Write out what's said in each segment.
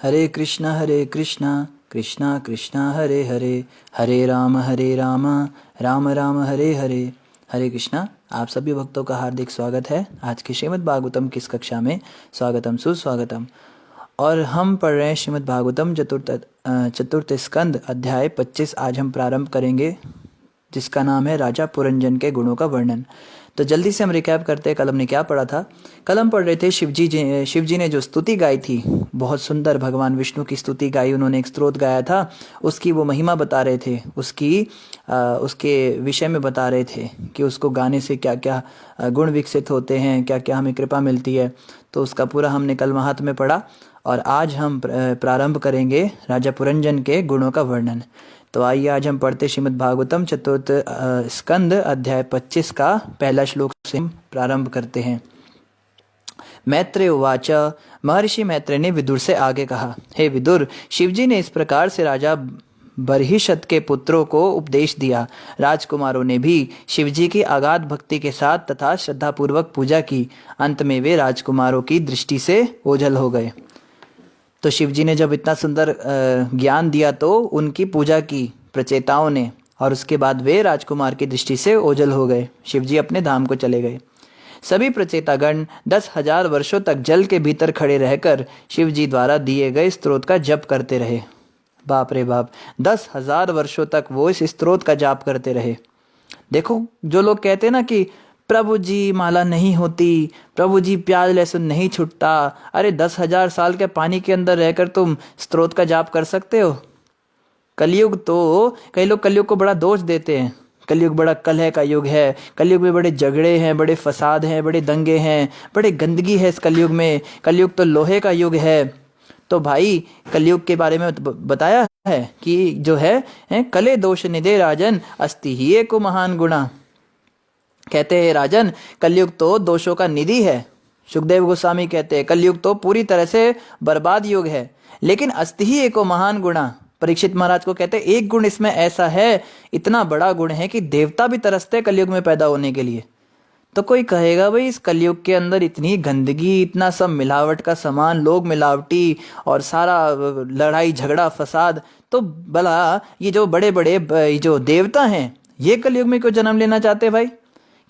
हरे कृष्णा कृष्णा कृष्णा हरे हरे, हरे राम राम राम हरे हरे। हरे कृष्णा। आप सभी भक्तों का हार्दिक स्वागत है आज की श्रीमद् भागवतम की इस कक्षा में। स्वागतम सुस्वागतम। और हम पढ़ रहे हैं श्रीमद् भागवतम चतुर्थ स्कंद अध्याय 25। आज हम प्रारंभ करेंगे जिसका नाम है राजा पुरंजन के गुणों का वर्णन। तो जल्दी से हम रिकैप करते हैं, कल हमने क्या पढ़ा था। कल हम पढ़ रहे थे शिव जी ने जो स्तुति गाई थी, बहुत सुंदर भगवान विष्णु की स्तुति गाई। उन्होंने एक स्तोत्र गाया था, उसकी वो महिमा बता रहे थे, उसके विषय में बता रहे थे कि उसको गाने से क्या क्या गुण विकसित होते हैं, क्या क्या हमें कृपा मिलती है। तो उसका पूरा हमने कल महात्म्य पढ़ा और आज हम प्रारंभ करेंगे राजा पुरंजन के गुणों का वर्णन। तो आइए आज हम पढ़ते श्रीमद् भागवतम चतुर्थ स्कंद अध्याय 25 का पहला श्लोक से हम प्रारंभ करते हैं। मैत्रेय उवाच। महर्षि मैत्रेय ने विदुर से आगे कहा, हे विदुर, शिवजी ने इस प्रकार से राजा बर्हिषत के पुत्रों को उपदेश दिया। राजकुमारों ने भी शिवजी की अगाध भक्ति के साथ तथा श्रद्धापूर्वक पूजा की। अंत में वे राजकुमारों की दृष्टि से ओझल हो गए। तो शिवजी ने जब इतना सुंदर ज्ञान दिया तो उनकी पूजा की प्रचेताओं ने, और उसके बाद वे राजकुमार की दृष्टि से ओझल हो गए। शिवजी अपने धाम को चले गए। सभी प्रचेतागण 10,000 वर्षों तक जल के भीतर खड़े रहकर शिवजी द्वारा दिए गए स्तोत्र का जप करते रहे। बाप रे बाप, 10,000 वर्षों तक वो इस स्तोत्र का जाप करते रहे। देखो, जो लोग कहते हैं ना कि प्रभु जी माला नहीं होती, प्रभु जी प्याज लहसुन नहीं छूटता, अरे 10,000 साल के पानी के अंदर रहकर तुम स्तोत्र का जाप कर सकते हो? कलयुग, तो कई लोग कलयुग को बड़ा दोष देते हैं। कलयुग बड़ा कलह का युग है, कलयुग में बड़े झगड़े हैं, बड़े फसाद हैं, बड़े दंगे हैं, बड़े गंदगी है इस कलयुग में, कलयुग तो लोहे का युग है। तो भाई, कलयुग के बारे में बताया है कि जो है कले दोष निधे राजन अस्ति ही एको महान गुणा। कहते हैं राजन, कलयुग तो दोषों का निधि है। सुखदेव गोस्वामी कहते हैं कलयुग तो पूरी तरह से बर्बाद युग है, लेकिन अस्ति ही एको महान गुणा। परीक्षित महाराज को कहते हैं एक गुण इसमें ऐसा है, इतना बड़ा गुण है कि देवता भी तरसते कलयुग में पैदा होने के लिए। तो कोई कहेगा भाई इस कलयुग के अंदर इतनी गंदगी, इतना सब मिलावट का सामान, लोग मिलावटी और सारा लड़ाई झगड़ा फसाद, तो भला ये जो बड़े बड़े जो देवता हैं ये कलयुग में क्यों जन्म लेना चाहते भाई?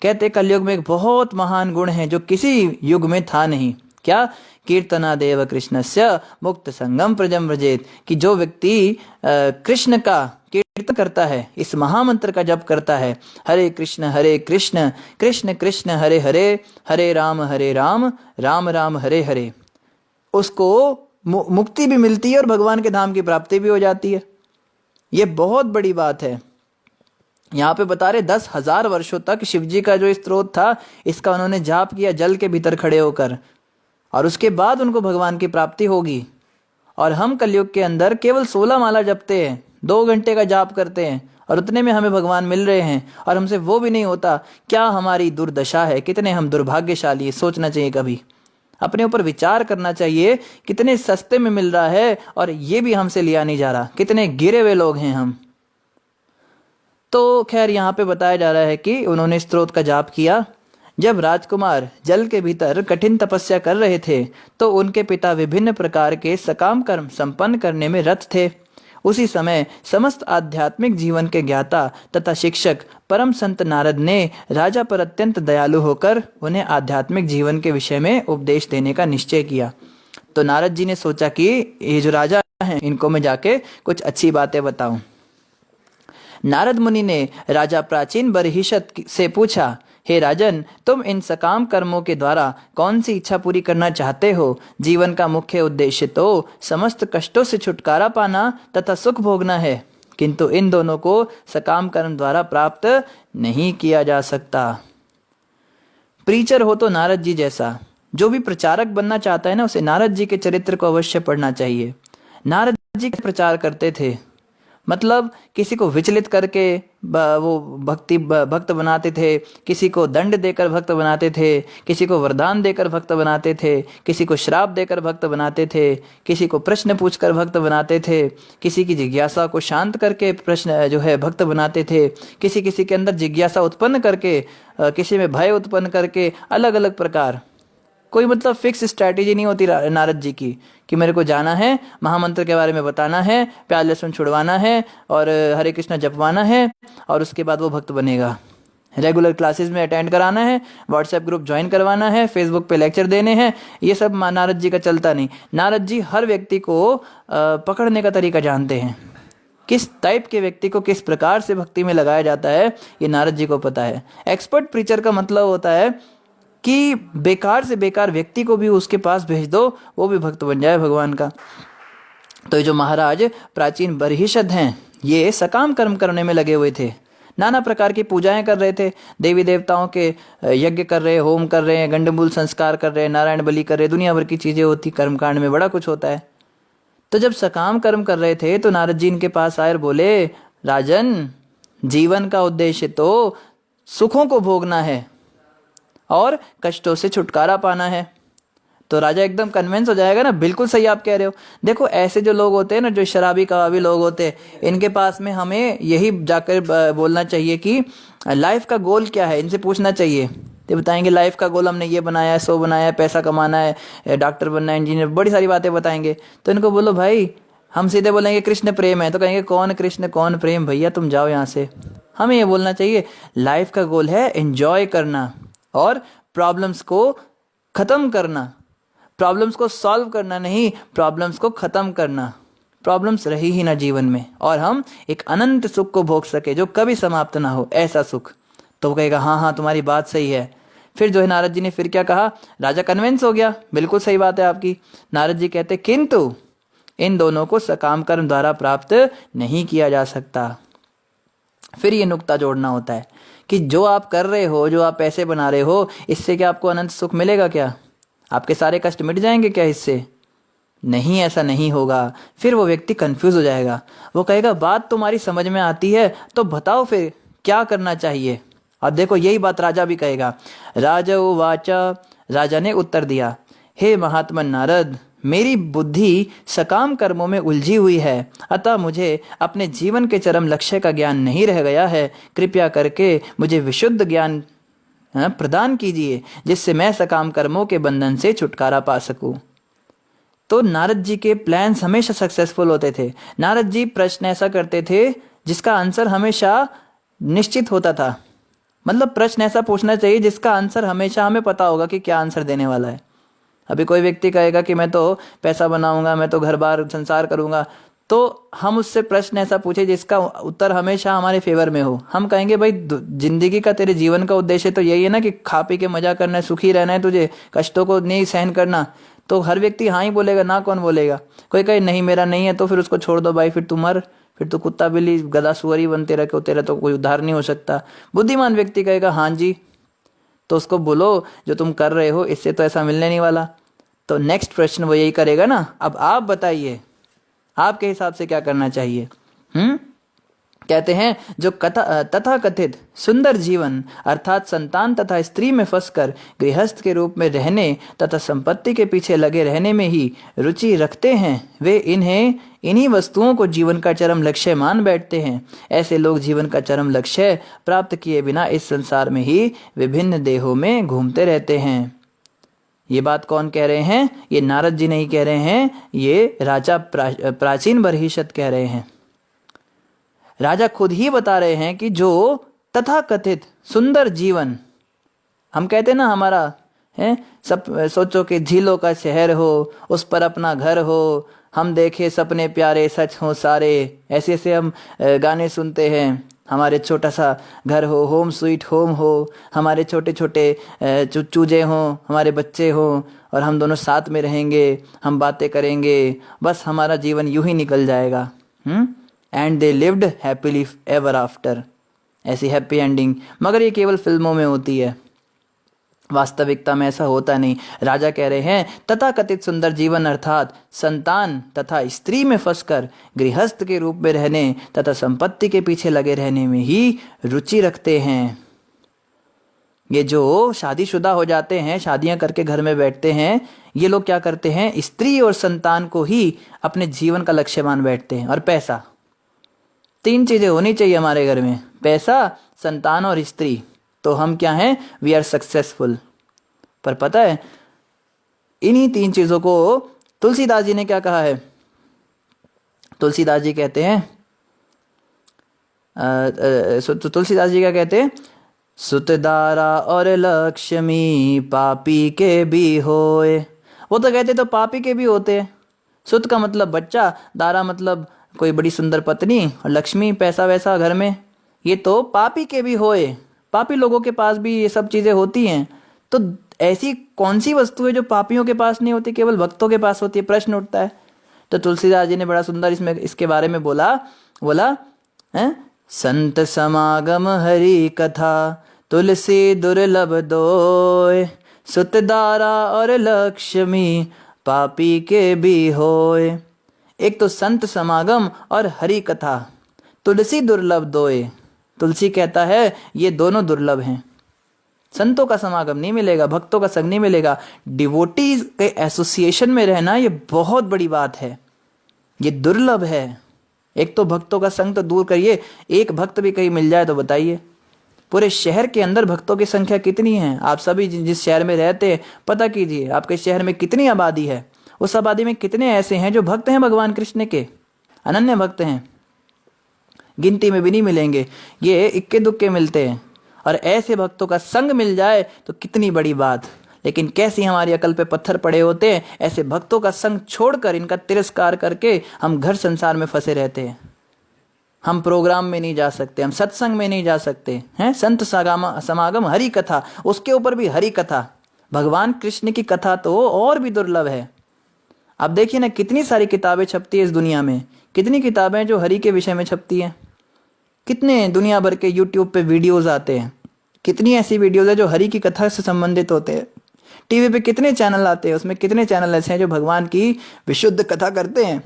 कहते कलयुग में एक बहुत महान गुण है जो किसी युग में था नहीं। क्या? कीर्तना देव कृष्णस्य मुक्त संगम प्रजम व्रजेत। कि जो व्यक्ति कृष्ण का कीर्तन करता है, इस महामंत्र का जप करता है, हरे कृष्ण कृष्ण कृष्ण हरे हरे, हरे राम राम राम हरे हरे, उसको मुक्ति भी मिलती है और भगवान के धाम की प्राप्ति भी हो जाती है। ये बहुत बड़ी बात है। यहाँ पे बता रहे 10,000 वर्षों तक शिवजी का जो स्तोत्र था, इसका उन्होंने जाप किया जल के भीतर खड़े होकर, और उसके बाद उनको भगवान की प्राप्ति होगी। और हम कलयुग के अंदर केवल 16 माला जपते हैं, 2 घंटे का जाप करते हैं, और उतने में हमें भगवान मिल रहे हैं, और हमसे वो भी नहीं होता। क्या हमारी दुर्दशा है, कितने हम दुर्भाग्यशाली। सोचना चाहिए, कभी अपने ऊपर विचार करना चाहिए। कितने सस्ते में मिल रहा है और ये भी हमसे लिया नहीं जा रहा। कितने गिरे हुए लोग हैं हम। तो खैर, यहाँ पे बताया जा रहा है कि उन्होंने स्तोत्र का जाप किया। जब राजकुमार जल के भीतर कठिन तपस्या कर रहे थे तो उनके पिता विभिन्न प्रकार के सकाम कर्म संपन्न करने में रत थे। उसी समय समस्त आध्यात्मिक जीवन के ज्ञाता तथा शिक्षक परम संत नारद ने राजा पर अत्यंत दयालु होकर उन्हें आध्यात्मिक जीवन के विषय में उपदेश देने का निश्चय किया। तो नारद जी ने सोचा कि ये जो राजा हैं इनको मैं जाके कुछ अच्छी बातें बताऊं। नारद मुनि ने राजा प्राचीन बर्हिषत से पूछा, हे राजन, तुम इन सकाम कर्मों के द्वारा कौन सी इच्छा पूरी करना चाहते हो? जीवन का मुख्य उद्देश्य तो समस्त कष्टों से छुटकारा पाना तथा सुख भोगना है, किंतु इन दोनों को सकाम कर्म द्वारा प्राप्त नहीं किया जा सकता। प्रीचर हो तो नारद जी जैसा, जो भी प्रचारक बनना चाहता है ना, उसे नारद जी के चरित्र को अवश्य पढ़ना चाहिए। नारद जी प्रचार करते थे, मतलब किसी को विचलित करके वो भक्त बनाते थे, किसी को दंड देकर भक्त बनाते थे, किसी को वरदान देकर भक्त बनाते थे, किसी को श्राप देकर भक्त बनाते थे, किसी को प्रश्न पूछकर भक्त बनाते थे, किसी की जिज्ञासा को शांत करके प्रश्न जो है भक्त बनाते थे, किसी के अंदर जिज्ञासा उत्पन्न करके, किसी में भय उत्पन्न करके, अलग अलग प्रकार। कोई मतलब फिक्स स्ट्रैटेजी नहीं होती नारद जी की कि मेरे को जाना है, महामंत्र के बारे में बताना है, प्याज लहसुन छुड़वाना है और हरे कृष्णा जपवाना है और उसके बाद वो भक्त बनेगा। रेगुलर क्लासेस में अटेंड कराना है, व्हाट्सएप ग्रुप ज्वाइन करवाना है, फेसबुक पे लेक्चर देने हैं, ये सब नारद जी का चलता नहीं। नारद जी हर व्यक्ति को पकड़ने का तरीका जानते हैं। किस टाइप के व्यक्ति को किस प्रकार से भक्ति में लगाया जाता है ये नारद जी को पता है। एक्सपर्ट प्रीचर का मतलब होता है कि बेकार से बेकार व्यक्ति को भी उसके पास भेज दो, वो भी भक्त बन जाए भगवान का। तो ये जो महाराज प्राचीन बरहिषद हैं, ये सकाम कर्म करने में लगे हुए थे, नाना प्रकार की पूजाएं कर रहे थे, देवी देवताओं के यज्ञ कर रहे, होम कर रहे हैं, गंडमूल संस्कार कर रहे हैं, नारायण बलि कर रहे, दुनिया भर की चीजें होती, कर्मकांड में बड़ा कुछ होता है। तो जब सकाम कर्म कर रहे थे तो नारद जी इनके पास आए और बोले, राजन, जीवन का उद्देश्य तो सुखों को भोगना है और कष्टों से छुटकारा पाना है। तो राजा एकदम कन्विंस हो जाएगा ना, बिल्कुल सही आप कह रहे हो। देखो ऐसे जो लोग होते हैं ना, जो शराबी कबाबी लोग होते हैं, इनके पास में हमें यही जाकर बोलना चाहिए कि लाइफ का गोल क्या है, इनसे पूछना चाहिए। तो बताएंगे लाइफ का गोल हमने ये बनाया है, सो बनाया है, पैसा कमाना है, डॉक्टर बनना है, इंजीनियर, बड़ी सारी बातें बताएंगे। तो इनको बोलो भाई, हम सीधे बोलेंगे कृष्ण प्रेम है, तो कहेंगे कौन कृष्ण कौन प्रेम, भैया तुम जाओ यहाँ से। हमें ये बोलना चाहिए लाइफ का गोल है एंजॉय करना और प्रॉब्लम्स को खत्म करना, प्रॉब्लम्स को सॉल्व करना नहीं, प्रॉब्लम्स को खत्म करना। प्रॉब्लम्स रही ही ना जीवन में और हम एक अनंत सुख को भोग सके जो कभी समाप्त ना हो, ऐसा सुख। तो वो कहेगा हाँ हाँ तुम्हारी बात सही है। फिर जो है नारद जी ने फिर क्या कहा, राजा कन्विंस हो गया, बिल्कुल सही बात है आपकी। नारद जी कहते किंतु इन दोनों को सकाम कर्म द्वारा प्राप्त नहीं किया जा सकता। फिर ये नुक्ता जोड़ना होता है कि जो आप कर रहे हो, जो आप पैसे बना रहे हो, इससे क्या आपको अनंत सुख मिलेगा क्या? आपके सारे कष्ट मिट जाएंगे क्या इससे? नहीं, ऐसा नहीं होगा। फिर वो व्यक्ति कंफ्यूज हो जाएगा, वो कहेगा बात तुम्हारी समझ में आती है तो बताओ फिर क्या करना चाहिए। और देखो यही बात राजा भी कहेगा। राजा उवाचा, राजा ने उत्तर दिया, हे महात्मन नारद, मेरी बुद्धि सकाम कर्मों में उलझी हुई है, अतः मुझे अपने जीवन के चरम लक्ष्य का ज्ञान नहीं रह गया है। कृपया करके मुझे विशुद्ध ज्ञान प्रदान कीजिए जिससे मैं सकाम कर्मों के बंधन से छुटकारा पा सकूं। तो नारद जी के प्लान्स हमेशा सक्सेसफुल होते थे। नारद जी प्रश्न ऐसा करते थे जिसका आंसर हमेशा निश्चित होता था। मतलब प्रश्न ऐसा पूछना चाहिए जिसका आंसर हमेशा हमें पता होगा कि क्या आंसर देने वाला है। अभी कोई व्यक्ति कहेगा कि मैं तो पैसा बनाऊंगा, मैं तो घर बार संसार करूंगा, तो हम उससे प्रश्न ऐसा पूछे जिसका उत्तर हमेशा हमारे फेवर में हो। हम कहेंगे भाई जिंदगी का, तेरे जीवन का उद्देश्य तो यही है ना कि खा पी के मजा करना है, सुखी रहना है, तुझे कष्टों को नहीं सहन करना। तो हर व्यक्ति हाँ ही बोलेगा, ना कौन बोलेगा? कोई कहे नहीं मेरा नहीं है, तो फिर उसको छोड़ दो भाई, फिर तू मर, फिर तो कुत्ता बिल्ली गधा सुअरी बनते रखो, तेरा तो कोई उद्धार नहीं हो सकता। बुद्धिमान व्यक्ति कहेगा हाँ जी, तो उसको बोलो जो तुम कर रहे हो इससे तो ऐसा मिलने नहीं वाला। तो नेक्स्ट प्रश्न वो यही करेगा ना। अब आप बताइए आपके हिसाब से क्या करना चाहिए? कहते हैं जो तथा कथित सुंदर जीवन अर्थात संतान तथा स्त्री में फंसकर गृहस्थ के रूप में रहने तथा संपत्ति के पीछे लगे रहने में ही रुचि रखते हैं, वे इन्हीं वस्तुओं को जीवन का चरम लक्ष्य मान बैठते हैं। ऐसे लोग जीवन का चरम लक्ष्य प्राप्त किए बिना इस संसार में ही विभिन्न देहों में घूमते रहते हैं। ये बात कौन कह रहे हैं? ये नारद जी नहीं कह रहे हैं, ये राजा प्राचीन बरहिषद कह रहे हैं। राजा खुद ही बता रहे हैं कि जो तथाकथित सुंदर जीवन, हम कहते हैं ना हमारा है, सब सोचो कि झीलों का शहर हो, उस पर अपना घर हो, हम देखे सपने प्यारे सच हो सारे, ऐसे ऐसे हम गाने सुनते हैं। हमारे छोटा सा घर हो, होम स्वीट होम हो, हमारे छोटे छोटे चूजे हों, हमारे बच्चे हों और हम दोनों साथ में रहेंगे, हम बातें करेंगे, बस हमारा जीवन यूं ही निकल जाएगा। And they lived happily ever after, ऐसी हैप्पी एंडिंग। मगर ये केवल फिल्मों में होती है, वास्तविकता में ऐसा होता नहीं। राजा कह रहे हैं तथाकथित सुंदर जीवन अर्थात संतान तथा स्त्री में फंसकर गृहस्थ के रूप में रहने तथा संपत्ति के पीछे लगे रहने में ही रुचि रखते हैं। ये जो शादीशुदा हो जाते हैं, शादियां करके घर में बैठते हैं, ये लोग क्या करते हैं? स्त्री और संतान को ही अपने जीवन का लक्ष्य मान बैठते हैं। और पैसा, तीन चीजें होनी चाहिए हमारे घर में, पैसा, संतान और स्त्री, तो हम क्या हैं? We are successful. पर पता है इन्हीं 3 चीजों को तुलसीदास जी ने क्या कहा है? तुलसीदास जी कहते हैं तुलसीदास जी क्या कहते हैं? सुतदारा और लक्ष्मी पापी के भी होए। वो तो कहते तो पापी के भी होते हैं। सुत का मतलब बच्चा, दारा मतलब कोई बड़ी सुंदर पत्नी, और लक्ष्मी पैसा वैसा घर में, ये तो पापी के भी होए। पापी लोगों के पास भी ये सब चीजें होती हैं। तो ऐसी कौन सी वस्तु है जो पापियों के पास नहीं होती, केवल भक्तों के पास होती है? प्रश्न उठता है। तो तुलसीदास जी ने बड़ा सुंदर इसमें इसके बारे में बोला है, संत समागम हरि कथा तुलसी दुर्लभ दोय, सुतदारा और लक्ष्मी पापी के भी होय। एक तो संत समागम और हरि कथा, तुलसी दुर्लभ दोय। तुलसी कहता है ये दोनों दुर्लभ हैं। संतों का समागम नहीं मिलेगा, भक्तों का संग नहीं मिलेगा। डिवोटीज के एसोसिएशन में रहना ये बहुत बड़ी बात है, ये दुर्लभ है। एक तो भक्तों का संग तो दूर करिए, एक भक्त भी कहीं मिल जाए तो बताइए। पूरे शहर के अंदर भक्तों की संख्या कितनी है? आप सभी जिस शहर में रहते हैं पता कीजिए, आपके शहर में कितनी आबादी है। उस आबादी में कितने ऐसे हैं जो भक्त हैं भगवान कृष्ण के, अनन्य भक्त हैं? गिनती में भी नहीं मिलेंगे, ये इक्के दुक्के मिलते हैं। और ऐसे भक्तों का संग मिल जाए तो कितनी बड़ी बात। लेकिन कैसी हमारी अकल पे पत्थर पड़े होते हैं, ऐसे भक्तों का संग छोड़कर, इनका तिरस्कार करके हम घर संसार में फंसे रहते हैं। हम प्रोग्राम में नहीं जा सकते, हम सत्संग में नहीं जा सकते हैं। संत समागम हरि कथा, उसके ऊपर भी हरि कथा, भगवान कृष्ण की कथा तो और भी दुर्लभ है। आप देखिए ना, कितनी सारी किताबें छपती है इस दुनिया में, कितनी किताबें जो हरि के विषय में छपती हैं। कितने दुनिया भर के यूट्यूब पे वीडियोस आते हैं, कितनी ऐसी वीडियोस है जो हरि की कथा से संबंधित होते हैं। टीवी पे कितने चैनल आते हैं, उसमें कितने चैनल ऐसे हैं जो भगवान की विशुद्ध कथा करते हैं,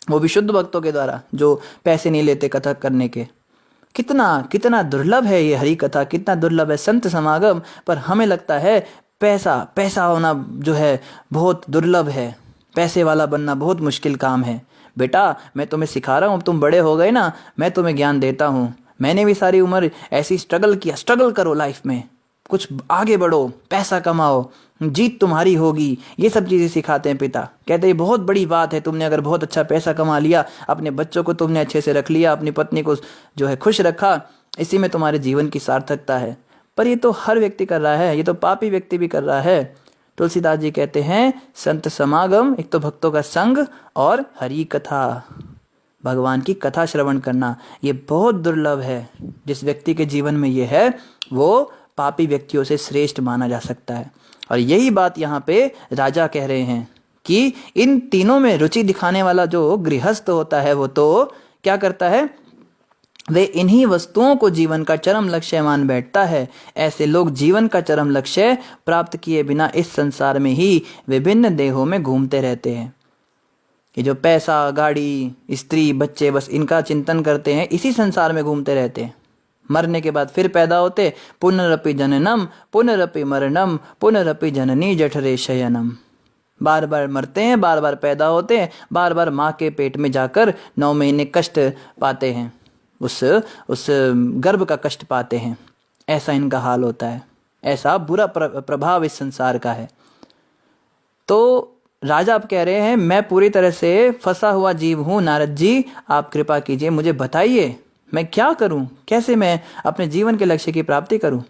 वो विशुद्ध भक्तों के द्वारा, जो पैसे नहीं लेते कथा करने के। कितना कितना दुर्लभ है ये हरि कथा, कितना दुर्लभ है संत समागम। पर हमें लगता है पैसा होना जो है बहुत दुर्लभ है, पैसे वाला बनना बहुत मुश्किल काम है। बेटा मैं तुम्हें सिखा रहा हूँ, तुम बड़े हो गए ना, मैं तुम्हें ज्ञान देता हूँ। मैंने भी सारी उम्र ऐसी स्ट्रगल किया। स्ट्रगल करो लाइफ में, कुछ आगे बढ़ो, पैसा कमाओ, जीत तुम्हारी होगी। ये सब चीज़ें सिखाते हैं पिता। कहते हैं बहुत बड़ी बात है, तुमने अगर बहुत अच्छा पैसा कमा लिया, अपने बच्चों को तुमने अच्छे से रख लिया, अपनी पत्नी को जो है खुश रखा, इसी में तुम्हारे जीवन की सार्थकता है। पर ये तो हर व्यक्ति कर रहा है, ये तो पापी व्यक्ति भी कर रहा है। तुलसीदास जी कहते हैं संत समागम, एक तो भक्तों का संग, और हरि कथा, भगवान की कथा श्रवण करना, ये बहुत दुर्लभ है। जिस व्यक्ति के जीवन में ये है वो पापी व्यक्तियों से श्रेष्ठ माना जा सकता है। और यही बात यहाँ पे राजा कह रहे हैं कि इन तीनों में रुचि दिखाने वाला जो गृहस्थ होता है वो तो क्या करता है, वे इन्हीं वस्तुओं को जीवन का चरम लक्ष्य मान बैठता है। ऐसे लोग जीवन का चरम लक्ष्य प्राप्त किए बिना इस संसार में ही विभिन्न देहों में घूमते रहते हैं। ये जो पैसा, गाड़ी, स्त्री, बच्चे, बस इनका चिंतन करते हैं, इसी संसार में घूमते रहते हैं। मरने के बाद फिर पैदा होते, पुनरपि जननम पुनरपि मरणम पुनरपि जननी जठरे शयनम। बार बार मरते हैं, बार बार पैदा होते हैं, बार बार माँ के पेट में जाकर 9 महीने कष्ट पाते हैं, उस गर्भ का कष्ट पाते हैं। ऐसा इनका हाल होता है, ऐसा बुरा प्रभाव इस संसार का है। तो राजा अब कह रहे हैं मैं पूरी तरह से फंसा हुआ जीव हूँ, नारद जी आप कृपा कीजिए, मुझे बताइए मैं क्या करूं, कैसे मैं अपने जीवन के लक्ष्य की प्राप्ति करूं।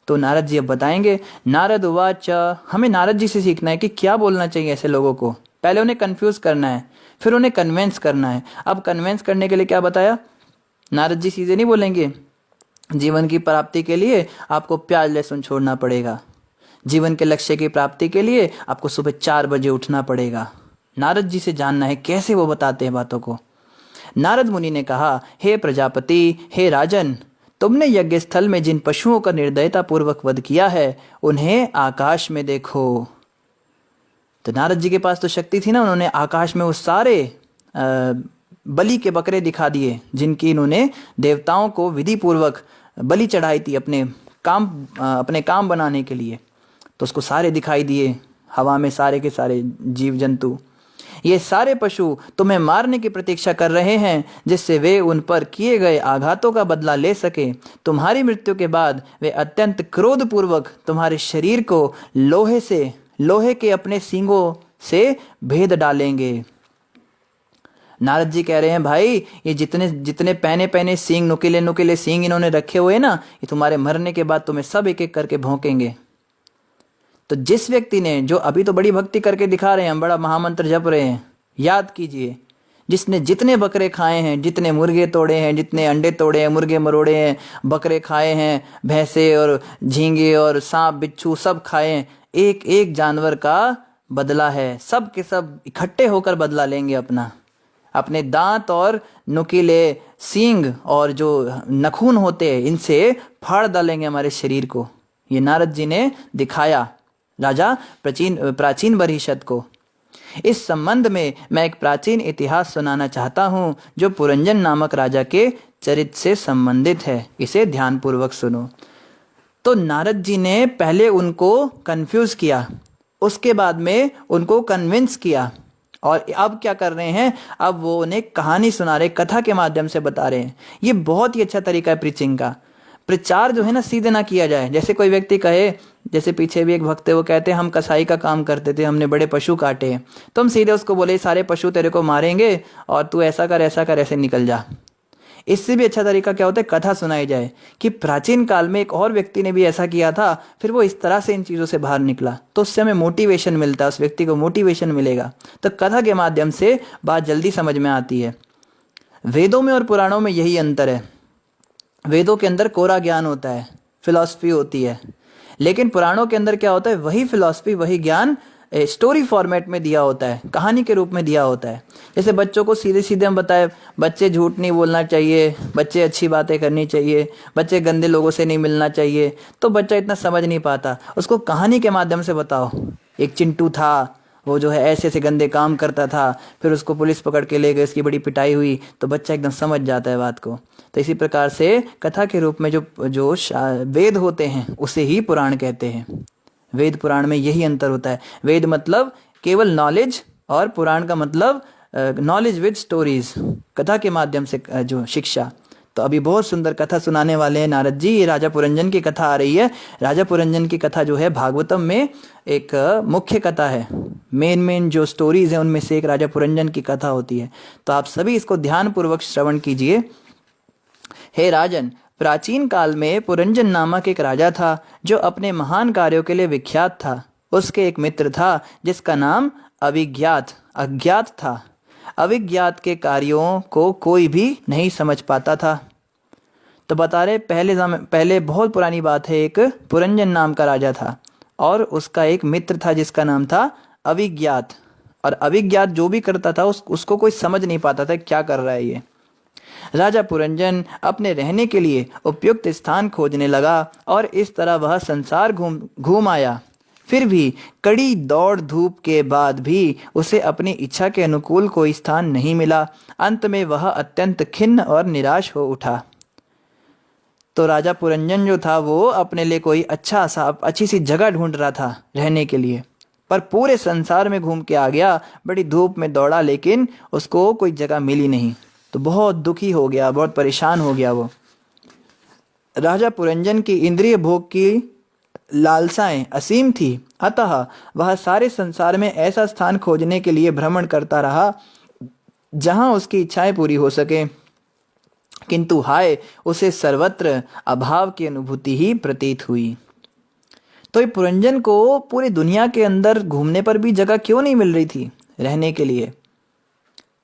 तो नारद जी अब बताएंगे। नारद उवाच, हमें नारद जी से सीखना है कि क्या बोलना चाहिए ऐसे लोगों को। पहले उन्हें कंफ्यूज करना है, फिर उन्हें कन्वेंस करना है। अब कन्वेंस करने के लिए क्या बताया, नारद जी सीधे नहीं बोलेंगे जीवन की प्राप्ति के लिए आपको प्याज लहसुन छोड़ना पड़ेगा, जीवन के लक्ष्य की प्राप्ति के लिए आपको सुबह 4 बजे उठना पड़ेगा। नारद जी से जानना है कैसे वो बताते हैं बातों को। नारद मुनि ने कहा, हे प्रजापति, हे राजन, तुमने यज्ञ स्थल में जिन पशुओं का निर्दयता पूर्वक वध किया है उन्हें आकाश में देखो। तो नारद जी के पास तो शक्ति थी ना, उन्होंने आकाश में वो सारे बलि के बकरे दिखा दिए जिनकी इन्होंने देवताओं को विधि पूर्वक बलि चढ़ाई थी अपने काम बनाने के लिए। तो उसको सारे दिखाई दिए, हवा में सारे के सारे जीव जंतु। ये सारे पशु तुम्हें मारने की प्रतीक्षा कर रहे हैं जिससे वे उन पर किए गए आघातों का बदला ले सके। तुम्हारी मृत्यु के बाद वे अत्यंत क्रोधपूर्वक तुम्हारे शरीर को लोहे से लोहे के अपने सींगों से भेद डालेंगे। नारद जी कह रहे हैं, भाई ये जितने जितने पहने पहने सींग, नुकीले नुकीले सींग इन्होंने रखे हुए ना, ये तुम्हारे मरने के बाद तुम्हें सब एक एक करके भौंकेंगे। तो जिस व्यक्ति ने, जो अभी तो बड़ी भक्ति करके दिखा रहे हैं, हम बड़ा महामंत्र जप रहे हैं, याद कीजिए, जिसने जितने बकरे खाए हैं, जितने मुर्गे तोड़े हैं, जितने अंडे तोड़े हैं, मुर्गे मरोड़े हैं, बकरे खाए हैं, भैंसे और झींगे और सांप बिच्छू सब खाए हैं, एक एक जानवर का बदला है। सब के सब इकट्ठे होकर बदला लेंगे अपना। अपने दांत और नुकीले सींग और जो नखून होते हैं, इनसे फाड़ डालेंगे हमारे शरीर को। ये नारद जी ने दिखाया राजा प्राचीन बरहिषद को। इस संबंध में मैं एक प्राचीन इतिहास सुनाना चाहता हूँ जो पुरंजन नामक राजा के चरित्र से संबंधित है। इसे ध्यानपूर्वक सुनो। तो नारद जी ने पहले उनको कंफ्यूज किया, उसके बाद में उनको कन्विंस किया, और अब क्या कर रहे हैं, अब वो उन्हें कहानी सुना रहे, कथा के माध्यम से बता रहे हैं। ये बहुत ही अच्छा तरीका है प्रीचिंग का। प्रचार जो है ना सीधे ना किया जाए। जैसे कोई व्यक्ति कहे, जैसे पीछे भी एक भक्त है, वो कहते हैं हम कसाई का काम करते थे, हमने बड़े पशु काटे हैं, तो हम सीधे उसको बोले सारे पशु तेरे को मारेंगे और तू ऐसा कर ऐसे निकल जा। इससे भी अच्छा तरीका क्या होता है, कथा सुनाई जाए कि प्राचीन काल में एक और व्यक्ति ने भी ऐसा किया था, फिर वो इस तरह से इन चीज़ों से बाहर निकला, तो उससे हमें मोटिवेशन मिलता है, उस व्यक्ति को मोटिवेशन मिलेगा। तो कथा के माध्यम से बात जल्दी समझ में आती है। वेदों में और पुराणों में यही अंतर है। वेदों के अंदर कोरा ज्ञान होता है, फिलॉसफी होती है, लेकिन पुराणों के अंदर क्या होता है, वही फिलॉसफी वही ज्ञान स्टोरी फॉर्मेट में दिया होता है, कहानी के रूप में दिया होता है। जैसे बच्चों को सीधे सीधे हम बताए, बच्चे झूठ नहीं बोलना चाहिए, बच्चे अच्छी बातें करनी चाहिए, बच्चे गंदे लोगों से नहीं मिलना चाहिए, तो बच्चा इतना समझ नहीं पाता। उसको कहानी के माध्यम से बताओ, एक चिंटू था, वो जो है ऐसे ऐसे गंदे काम करता था, फिर उसको पुलिस पकड़ के ले गई, उसकी बड़ी पिटाई हुई, तो बच्चा एकदम समझ जाता है बात को। तो इसी प्रकार से कथा के रूप में जो वेद होते हैं उसे ही पुराण कहते हैं। वेद पुराण में यही अंतर होता है। वेद मतलब केवल नॉलेज, और पुराण का मतलब नॉलेज विद स्टोरीज, कथा के माध्यम से जो शिक्षा। तो अभी बहुत सुंदर कथा सुनाने वाले हैं नारद जी। ये राजा पुरंजन की कथा आ रही है। राजा पुरंजन की कथा जो है भागवतम में एक मुख्य कथा है। मेन जो स्टोरीज हैं उनमें से एक राजा पुरंजन की कथा होती है। तो आप सभी इसको ध्यानपूर्वक श्रवण कीजिए। हे राजन, प्राचीन काल में पुरंजन नामक एक राजा था जो अपने महान कार्यों के लिए विख्यात था। उसके एक मित्र था जिसका नाम अज्ञात था। अविज्ञात के कार्यों को कोई भी नहीं समझ पाता था। तो बता रहे पहले बहुत पुरानी बात है, एक पुरंजन नाम का राजा था और उसका एक मित्र था जिसका नाम था अविज्ञात। और अविज्ञात जो भी करता था उसको कोई समझ नहीं पाता था क्या कर रहा है ये। राजा पुरंजन अपने रहने के लिए उपयुक्त स्थान खोजने लगा और इस तरह वह संसार घूम आया। फिर भी कड़ी दौड़ धूप के बाद भी उसे अपनी इच्छा के अनुकूल कोई स्थान नहीं मिला। अंत में वह अत्यंत खिन्न और निराश हो उठा। तो राजा पुरंजन जो था वो अपने लिए कोई अच्छी सी जगह ढूंढ रहा था रहने के लिए, पर पूरे संसार में घूम के आ गया, बड़ी धूप में दौड़ा, लेकिन उसको कोई जगह मिली नहीं। तो बहुत दुखी हो गया, बहुत परेशान हो गया वो। राजा पुरंजन की इंद्रिय भोग की लालसाएं असीम थी, अतः वह सारे संसार में ऐसा स्थान खोजने के लिए भ्रमण करता रहा जहां उसकी इच्छाएं पूरी हो सके, किंतु हाय, उसे सर्वत्र अभाव की अनुभूति ही प्रतीत हुई। तो ये पुरंजन को पूरी दुनिया के अंदर घूमने पर भी जगह क्यों नहीं मिल रही थी रहने के लिए?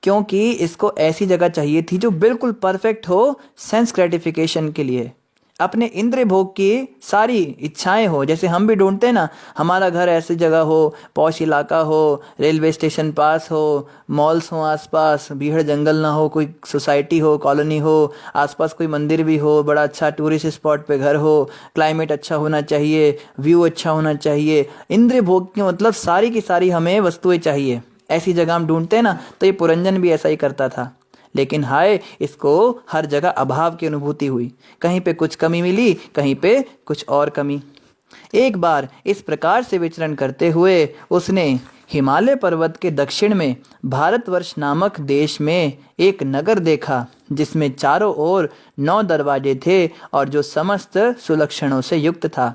क्योंकि इसको ऐसी जगह चाहिए थी जो बिल्कुल परफेक्ट हो सेंस ग्रेटिफिकेशन के लिए, अपने इंद्रिय भोग की सारी इच्छाएं हो। जैसे हम भी ढूंढते हैं ना, हमारा घर ऐसी जगह हो, पॉश इलाका हो, रेलवे स्टेशन पास हो, मॉल्स हो आसपास, भीड़ जंगल ना हो, कोई सोसाइटी हो, कॉलोनी हो, आसपास कोई मंदिर भी हो, बड़ा अच्छा टूरिस्ट स्पॉट पे घर हो, क्लाइमेट अच्छा होना चाहिए, व्यू अच्छा होना चाहिए। इंद्रिय भोग की मतलब सारी की सारी हमें वस्तुएं चाहिए, ऐसी जगह हम ढूंढते हैं ना। तो ये पुरंजन भी ऐसा ही करता था, लेकिन हाय, इसको हर जगह अभाव की अनुभूति हुई। कहीं पे कुछ कमी मिली, कहीं पे कुछ और कमी। एक बार इस प्रकार से विचरण करते हुए उसने हिमालय पर्वत के दक्षिण में भारतवर्ष नामक देश में एक नगर देखा जिसमें चारों ओर 9 दरवाजे थे और जो समस्त सुलक्षणों से युक्त था।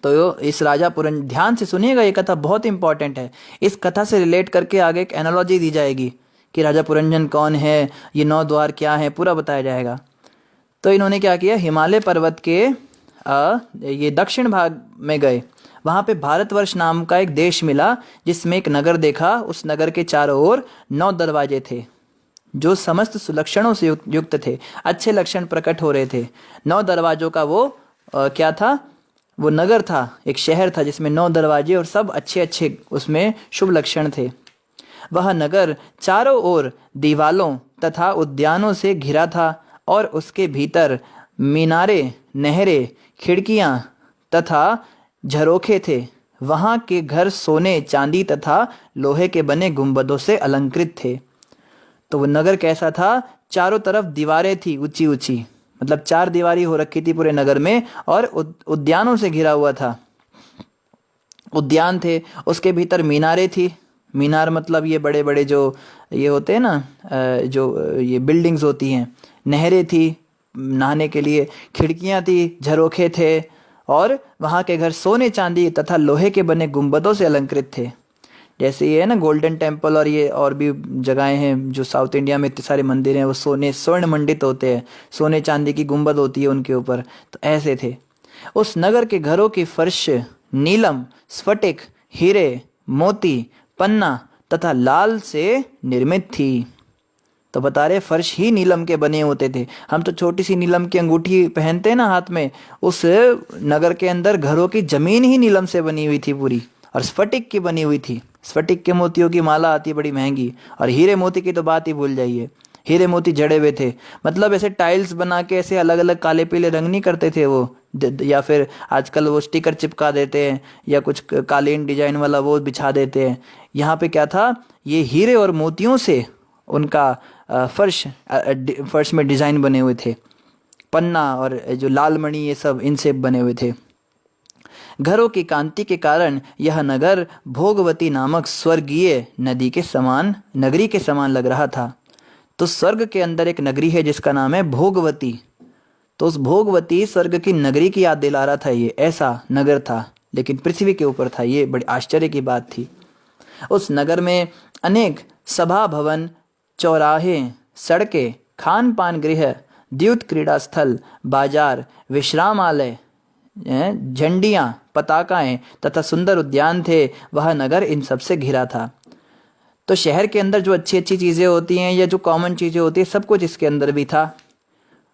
तो इस राजा पुरंजन, ध्यान से सुनिएगा, ये कथा बहुत इंपॉर्टेंट है। इस कथा से रिलेट करके आगे एक एनालॉजी दी जाएगी कि राजा पुरंजन कौन है, ये 9 द्वार क्या है, पूरा बताया जाएगा। तो इन्होंने क्या किया, हिमालय पर्वत के ये दक्षिण भाग में गए। वहाँ पे भारतवर्ष नाम का एक देश मिला जिसमें एक नगर देखा। उस नगर के चारों ओर 9 दरवाजे थे जो समस्त सुलक्षणों से युक्त थे। अच्छे लक्षण प्रकट हो रहे थे। 9 दरवाजों का वो क्या था, वो नगर था, एक शहर था जिसमें 9 दरवाजे और सब अच्छे अच्छे उसमें शुभ लक्षण थे। वह नगर चारों ओर दीवालों तथा उद्यानों से घिरा था और उसके भीतर मीनारे, नहरें, खिड़कियां तथा झरोखे थे। वहाँ के घर सोने, चांदी तथा लोहे के बने गुंबदों से अलंकृत थे। तो वो नगर कैसा था, चारों तरफ दीवारें थी ऊंची ऊंची, मतलब 4 दीवारी हो रखी थी पूरे नगर में, और उद्यानों से घिरा हुआ था। उद्यान थे, उसके भीतर मीनारें थी। मीनार मतलब ये बड़े बड़े जो ये होते हैं ना, जो ये बिल्डिंग्स होती हैं। नहरें थी नहाने के लिए, खिड़कियां थी, झरोखे थे, और वहाँ के घर सोने, चांदी तथा लोहे के बने गुंबदों से अलंकृत थे। जैसे ये है ना गोल्डन टेम्पल, और ये और भी जगहें हैं जो साउथ इंडिया में इतने सारे मंदिर हैं, वो स्वर्ण मंडित होते हैं, सोने चांदी की गुंबद होती है उनके ऊपर। तो ऐसे थे। उस नगर के घरों की फर्श नीलम, स्फटिक, हीरे, मोती, पन्ना तथा लाल से निर्मित थी। तो बता रहे फर्श ही नीलम के बने होते थे। हम तो छोटी सी नीलम की अंगूठी पहनते हैं ना हाथ में, उस नगर के अंदर घरों की जमीन ही नीलम से बनी हुई थी पूरी, और स्फटिक की बनी हुई थी। स्फटिक के मोतियों की माला आती है बड़ी महंगी, और हीरे मोती की तो बात ही भूल जाइए। हीरे मोती जड़े हुए थे, मतलब ऐसे टाइल्स बना के ऐसे अलग अलग काले पीले रंग नहीं करते थे वो, या फिर आजकल वो स्टिकर चिपका देते हैं या कुछ कालीन डिजाइन वाला वो बिछा देते हैं। यहाँ पे क्या था, ये हीरे और मोतियों से उनका फर्श में डिजाइन बने हुए थे। पन्ना और जो लाल मणि ये सब इनसे बने हुए थे। घरों की कांति के कारण यह नगर भोगवती नामक स्वर्गीय नगरी के समान लग रहा था। तो स्वर्ग के अंदर एक नगरी है जिसका नाम है भोगवती। तो उस भोगवती स्वर्ग की नगरी की याद दिला रहा था। ये ऐसा नगर था, लेकिन पृथ्वी के ऊपर था। ये बड़ी आश्चर्य की बात थी। उस नगर में अनेक सभा भवन, चौराहे, सड़कें, खान पान गृह, द्यूत क्रीड़ा स्थल, बाजार, विश्रामालय, झंडियाँ, पताकाएं तथा सुंदर उद्यान थे। वह नगर इन सब से घिरा था। तो शहर के अंदर जो अच्छी अच्छी चीज़ें होती हैं या जो कॉमन चीज़ें होती हैं, सब कुछ इसके अंदर भी था।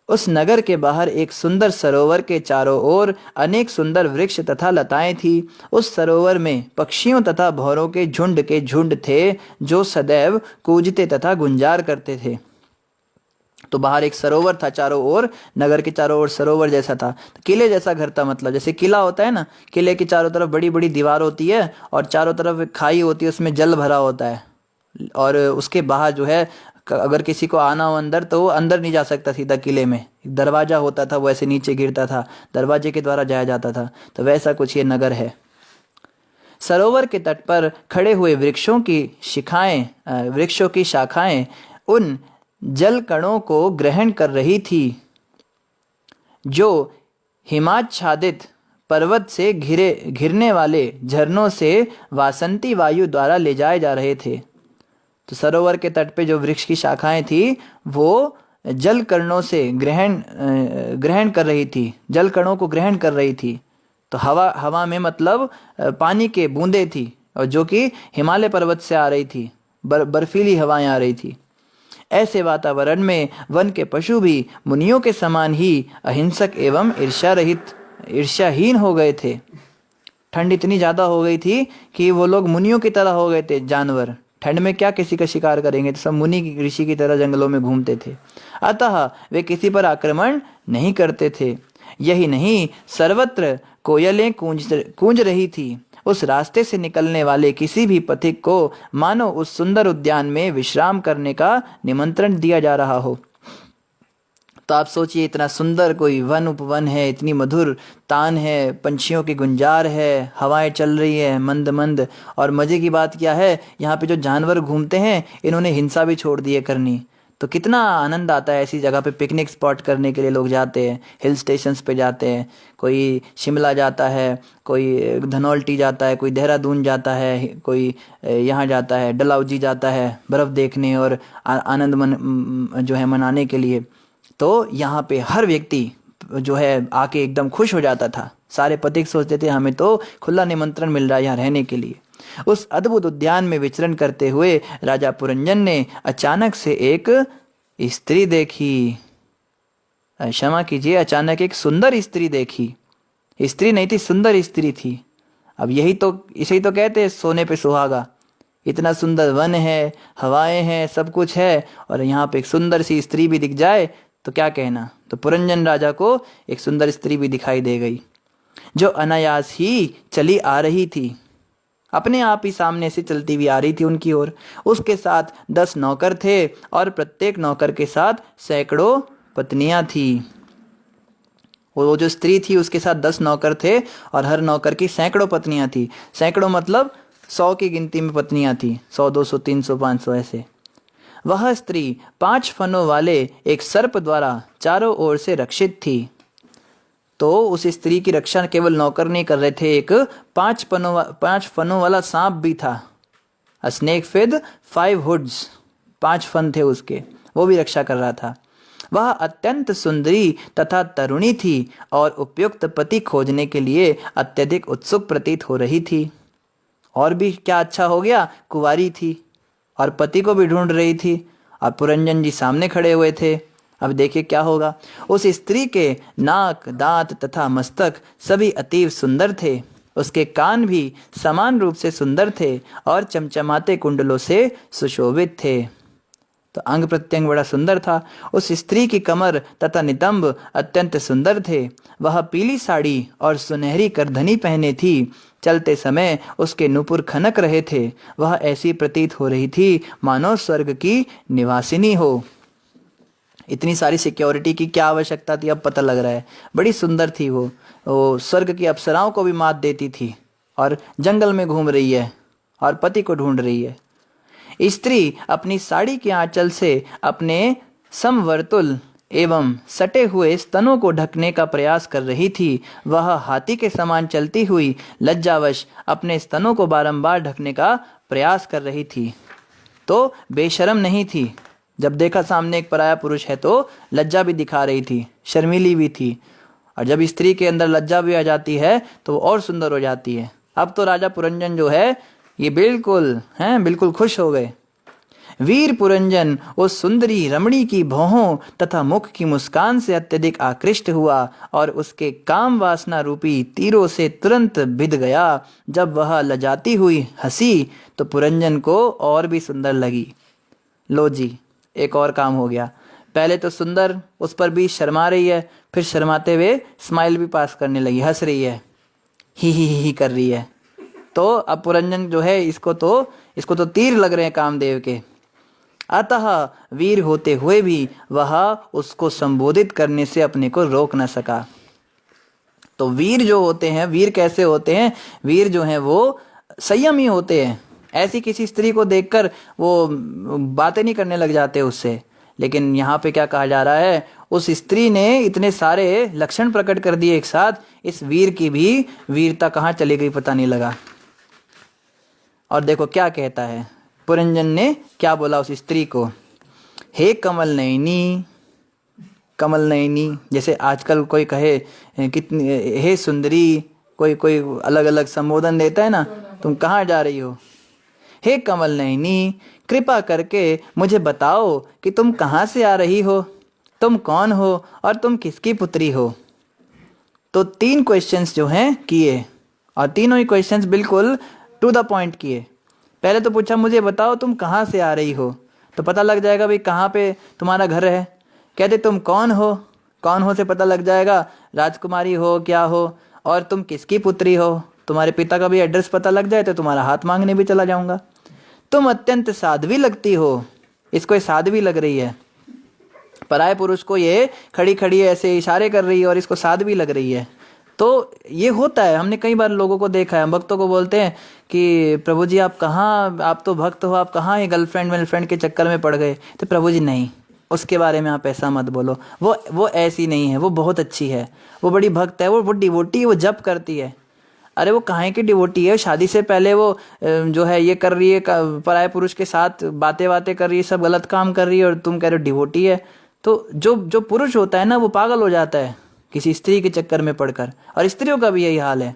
उस नगर के बाहर एक सुंदर सरोवर के चारों ओर अनेक सुंदर वृक्ष तथा लताएं थी। उस सरोवर में पक्षियों तथा भौरों के झुंड थे जो सदैव कूजते तथा गुंजार करते थे। तो बाहर एक सरोवर था चारों ओर, नगर के चारों ओर सरोवर जैसा था। तो किले जैसा घर था, मतलब जैसे किला होता है ना, किले के चारों तरफ बड़ी बड़ी दीवार होती है और चारों तरफ खाई होती है, उसमें जल भरा होता है। और उसके बाहर जो है, अगर किसी को आना हो अंदर तो वो अंदर नहीं जा सकता सीधा किले में। एक दरवाजा होता था, वो ऐसे नीचे गिरता था, दरवाजे के द्वारा जाया जाता था। तो वैसा कुछ ये नगर है। सरोवर के तट पर खड़े हुए वृक्षों की शाखाएं उन जल कणों को ग्रहण कर रही थी जो हिमाच्छादित पर्वत से घिरने वाले झरनों से वासंती वायु द्वारा ले जाए जा रहे थे। तो सरोवर के तट पे जो वृक्ष की शाखाएं थी वो जल कणों से ग्रहण कर रही थी, जल कणों को ग्रहण कर रही थी। तो हवा में मतलब पानी के बूंदे थी, और जो कि हिमालय पर्वत से आ रही थी, बर्फीली हवाएं आ रही थी। ऐसे वातावरण में वन के पशु भी मुनियों के समान ही अहिंसक एवं ईर्ष्याहीन हो गए थे। ठंड इतनी ज़्यादा हो गई थी कि वो लोग मुनियों की तरह हो गए थे। जानवर ठंड में क्या किसी का शिकार करेंगे, तो सब मुनि ऋषि की तरह जंगलों में घूमते थे। अतः वे किसी पर आक्रमण नहीं करते थे। यही नहीं, सर्वत्र कोयलें गूंज रही थी। उस रास्ते से निकलने वाले किसी भी पथिक को मानो उस सुंदर उद्यान में विश्राम करने का निमंत्रण दिया जा रहा हो। तो आप सोचिए, इतना सुंदर कोई वन उपवन है, इतनी मधुर तान है, पंछियों की गुंजार है, हवाएं चल रही है मंद मंद। और मज़े की बात क्या है, यहाँ पे जो जानवर घूमते हैं इन्होंने हिंसा भी छोड़ दी है करनी। तो कितना आनंद आता है ऐसी जगह पे पिकनिक स्पॉट करने के लिए लोग जाते हैं, हिल स्टेशंस पे जाते हैं। कोई शिमला जाता है, कोई धनौल्टी जाता है, कोई देहरादून जाता है, कोई यहाँ जाता है, डलहौजी जाता है बर्फ़ देखने और आनंद जो है मनाने के लिए। तो यहाँ पे हर व्यक्ति जो है आके एकदम खुश हो जाता था। सारे पथिक सोचते थे हमें तो खुला निमंत्रण मिल रहा है यहाँ रहने के लिए। उस अद्भुत उद्यान में विचरण करते हुए राजा पुरंजन ने अचानक से एक स्त्री देखी। क्षमा कीजिए, अचानक एक सुंदर स्त्री देखी। स्त्री नहीं थी, सुंदर स्त्री थी। अब इसे ही तो कहते हैं सोने पे सुहागा। इतना सुंदर वन है, हवाएं हैं, सब कुछ है, और यहाँ पे एक सुंदर सी स्त्री भी दिख जाए तो क्या कहना। तो पुरंजन राजा को एक सुंदर स्त्री भी दिखाई दे गई, जो अनायास ही चली आ रही थी। अपने आप ही सामने से चलती हुई आ रही थी उनकी ओर। उसके साथ 10 नौकर थे और प्रत्येक नौकर के साथ सैकड़ों पत्नियां थी। वो जो स्त्री थी उसके साथ 10 नौकर थे और हर नौकर की सैकड़ों पत्नियां थी। सैकड़ों मतलब 100 की गिनती में पत्नियां थी, 100, 200, 300, 500 ऐसे। वह स्त्री 5 फनों वाले एक सर्प द्वारा चारों ओर से रक्षित थी। तो उस स्त्री की रक्षा केवल नौकर नहीं कर रहे थे, एक 5 फनों वाला सांप भी था। अ स्नेक विद 5 हुड्स, 5 फन थे उसके, वो भी रक्षा कर रहा था। वह अत्यंत सुंदरी तथा तरुणी थी और उपयुक्त पति खोजने के लिए अत्यधिक उत्सुक प्रतीत हो रही थी। और भी क्या अच्छा हो गया, कुंवारी थी और पति को भी ढूंढ रही थी, और पुरंजन जी सामने खड़े हुए थे। अब देखिए क्या होगा। उस स्त्री के नाक, दांत तथा मस्तक सभी अतीव सुंदर थे। उसके कान भी समान रूप से सुंदर थे और चमचमाते कुंडलों से सुशोभित थे। तो अंग प्रत्यंग बड़ा सुंदर था। उस स्त्री की कमर तथा नितंब अत्यंत सुंदर थे। वह पीली साड़ी और सुनहरी करधनी पहने थी। चलते समय उसके नुपुर खनक रहे थे। वह ऐसी प्रतीत हो रही थी मानो स्वर्ग की निवासिनी हो। इतनी सारी सिक्योरिटी की क्या आवश्यकता थी, अब पता लग रहा है। बड़ी सुंदर थी वो स्वर्ग की अप्सराओं को भी मात देती थी, और जंगल में घूम रही है और पति को ढूंढ रही है। स्त्री अपनी साड़ी के आंचल से अपने समवर्तुल एवं सटे हुए स्तनों को ढकने का प्रयास कर रही थी। वह हाथी के समान चलती हुई लज्जावश अपने स्तनों को बारंबार ढकने का प्रयास कर रही थी। तो बेशर्म नहीं थी। जब देखा सामने एक पराया पुरुष है तो लज्जा भी दिखा रही थी, शर्मीली भी थी। और जब स्त्री के अंदर लज्जा भी आ जाती है तो वो और सुंदर हो जाती है। अब तो राजा पुरंजन जो है ये बिल्कुल खुश हो गए। वीर पुरंजन उस सुंदरी रमणी की भौहों तथा मुख की मुस्कान से अत्यधिक आकृष्ट हुआ और उसके काम वासना रूपी तीरों से तुरंत भिद गया। जब वह लजाती हुई हंसी तो पुरंजन को और भी सुंदर लगी। लो जी, एक और काम हो गया। पहले तो सुंदर, उस पर भी शर्मा रही है, फिर शर्माते हुए स्माइल भी पास करने लगी, हंस रही है, ही कर रही है। तो अब पुरंजन जो है इसको तो तीर लग रहे हैं कामदेव के। अतः वीर होते हुए भी वह उसको संबोधित करने से अपने को रोक न सका। तो वीर जो होते हैं, वीर कैसे होते हैं? वीर जो हैं वो संयमी होते हैं। ऐसी किसी स्त्री को देखकर वो बातें नहीं करने लग जाते उससे। लेकिन यहाँ पे क्या कहा जा रहा है, उस स्त्री ने इतने सारे लक्षण प्रकट कर दिए एक साथ, इस वीर की भी वीरता कहाँ चली गई पता नहीं लगा। और देखो क्या कहता है, पुरंजन ने क्या बोला उस स्त्री को, हे कमल नयनी। कमल नयनी जैसे आजकल कोई कहे कितनी, हे सुंदरी, कोई अलग अलग संबोधन देता है ना, तुम कहाँ जा रही हो। हे कमल नयनी, कृपा करके मुझे बताओ कि तुम कहाँ से आ रही हो, तुम कौन हो और तुम किसकी पुत्री हो। तो 3 क्वेश्चंस जो हैं किए, और तीनों ही क्वेश्चंस बिल्कुल टू द पॉइंट किए। पहले तो पूछा मुझे बताओ तुम कहाँ से आ रही हो, तो पता लग जाएगा भाई कहाँ पे तुम्हारा घर है। कहते तुम कौन हो, कौन हो से पता लग जाएगा राजकुमारी हो क्या हो, और तुम किसकी पुत्री हो, तुम्हारे पिता का भी एड्रेस पता लग जाए तो तुम्हारा हाथ मांगने भी चला जाऊंगा। तुम अत्यंत साध्वी लगती हो। इसको ये साध्वी लग रही है, पराये पुरुष को ये खड़ी खड़ी ऐसे इशारे कर रही है और इसको साध्वी लग रही है। तो ये होता है, हमने कई बार लोगों को देखा है। हम भक्तों को बोलते हैं कि प्रभु जी आप कहाँ, आप तो भक्त हो, आप कहाँ ये गर्लफ्रेंड वर्लफ्रेंड के चक्कर में पड़ गए। तो प्रभु जी नहीं, उसके बारे में आप ऐसा मत बोलो, वो ऐसी नहीं है, वो बहुत अच्छी है, वो बड़ी भक्त है, वो डिवोटी है, वो जप करती है। अरे वो काहे की डिवोटी है? शादी से पहले वो जो है ये कर रही है, पराये पुरुष के साथ बातें बातें कर रही है, सब गलत काम कर रही है, और तुम कह रहे हो डिवोटी है। तो जो जो पुरुष होता है ना, वो पागल हो जाता है किसी स्त्री के चक्कर में पड़कर, और स्त्रियों का भी यही हाल है।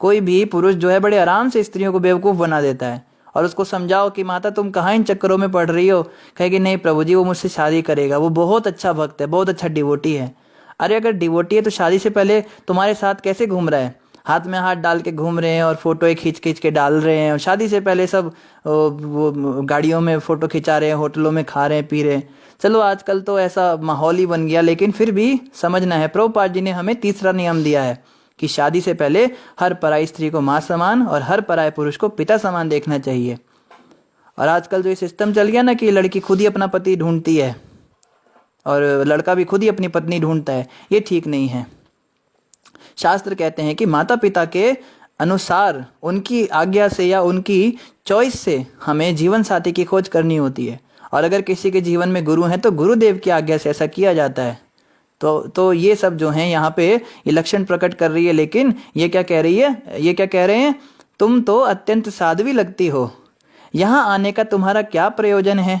कोई भी पुरुष जो है बड़े आराम से स्त्रियों को बेवकूफ़ बना देता है, और उसको समझाओ कि माता तुम कहाँ इन चक्करों में पड़ रही हो, कहेगी नहीं प्रभु जी वो मुझसे शादी करेगा, वो बहुत अच्छा भक्त है, बहुत अच्छा डिवोटी है। अरे अगर डिवोटी है तो शादी से पहले तुम्हारे साथ कैसे घूम रहा है? हाथ में हाथ डाल के घूम रहे हैं और फोटो खींच खींच के डाल रहे हैं, और शादी से पहले सब वो गाड़ियों में फ़ोटो खिंचा रहे हैं, होटलों में खा रहे हैं, पी रहे हैं। चलो आजकल तो ऐसा माहौल ही बन गया, लेकिन फिर भी समझना है, प्रभुपाद जी ने हमें तीसरा नियम दिया है कि शादी से पहले हर पराई स्त्री को माँ समान और हर पराये पुरुष को पिता समान देखना चाहिए। और आजकल जो ये सिस्टम चल गया ना कि लड़की खुद ही अपना पति ढूंढती है और लड़का भी खुद ही अपनी पत्नी ढूंढता है, ये ठीक नहीं है। शास्त्र कहते हैं कि माता पिता के अनुसार, उनकी आज्ञा से या उनकी चॉइस से हमें जीवन साथी की खोज करनी होती है। और अगर किसी के जीवन में गुरु हैं तो गुरुदेव की आज्ञा से ऐसा किया जाता है। तो ये सब जो हैं यहाँ पे ये लक्षण प्रकट कर रही है, लेकिन ये क्या कह रही है, ये क्या कह रहे हैं, तुम तो अत्यंत साध्वी लगती हो, यहाँ आने का तुम्हारा क्या प्रयोजन है?